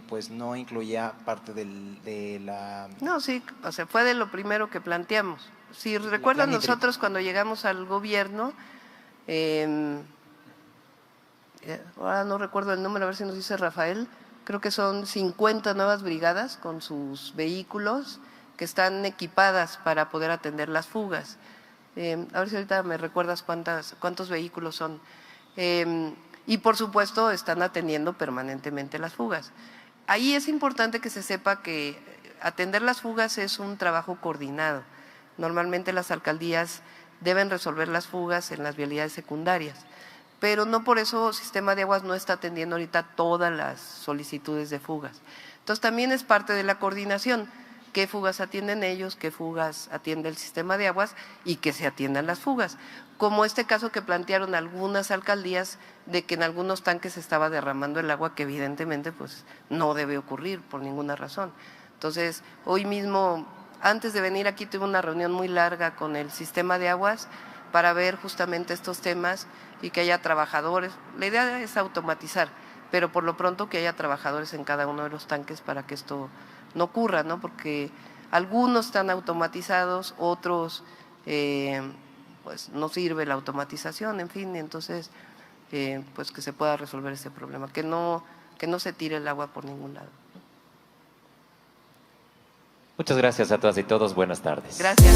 pues no incluía parte de la… No, sí, o sea, fue de lo primero que planteamos. Si recuerdan nosotros cuando llegamos al gobierno, ahora no recuerdo el número, a ver si nos dice Rafael, creo que son 50 nuevas brigadas con sus vehículos que están equipadas para poder atender las fugas. A ver si ahorita me recuerdas cuántos vehículos son. Y por supuesto están atendiendo permanentemente las fugas. Ahí es importante que se sepa que atender las fugas es un trabajo coordinado. Normalmente las alcaldías deben resolver las fugas en las vialidades secundarias, pero no por eso Sistema de Aguas no está atendiendo ahorita todas las solicitudes de fugas. Entonces también es parte de la coordinación, qué fugas atienden ellos, qué fugas atiende el Sistema de Aguas y que se atiendan las fugas. Como este caso que plantearon algunas alcaldías de que en algunos tanques se estaba derramando el agua, que evidentemente pues no debe ocurrir por ninguna razón. Entonces hoy mismo, antes de venir aquí, tuve una reunión muy larga con el Sistema de Aguas para ver justamente estos temas y que haya trabajadores. La idea es automatizar, pero por lo pronto que haya trabajadores en cada uno de los tanques para que esto no ocurra, ¿no? Porque algunos están automatizados, otros pues no sirve la automatización, en fin, entonces pues que se pueda resolver ese problema, que no se tire el agua por ningún lado. Muchas gracias a todas y todos, buenas tardes. Gracias.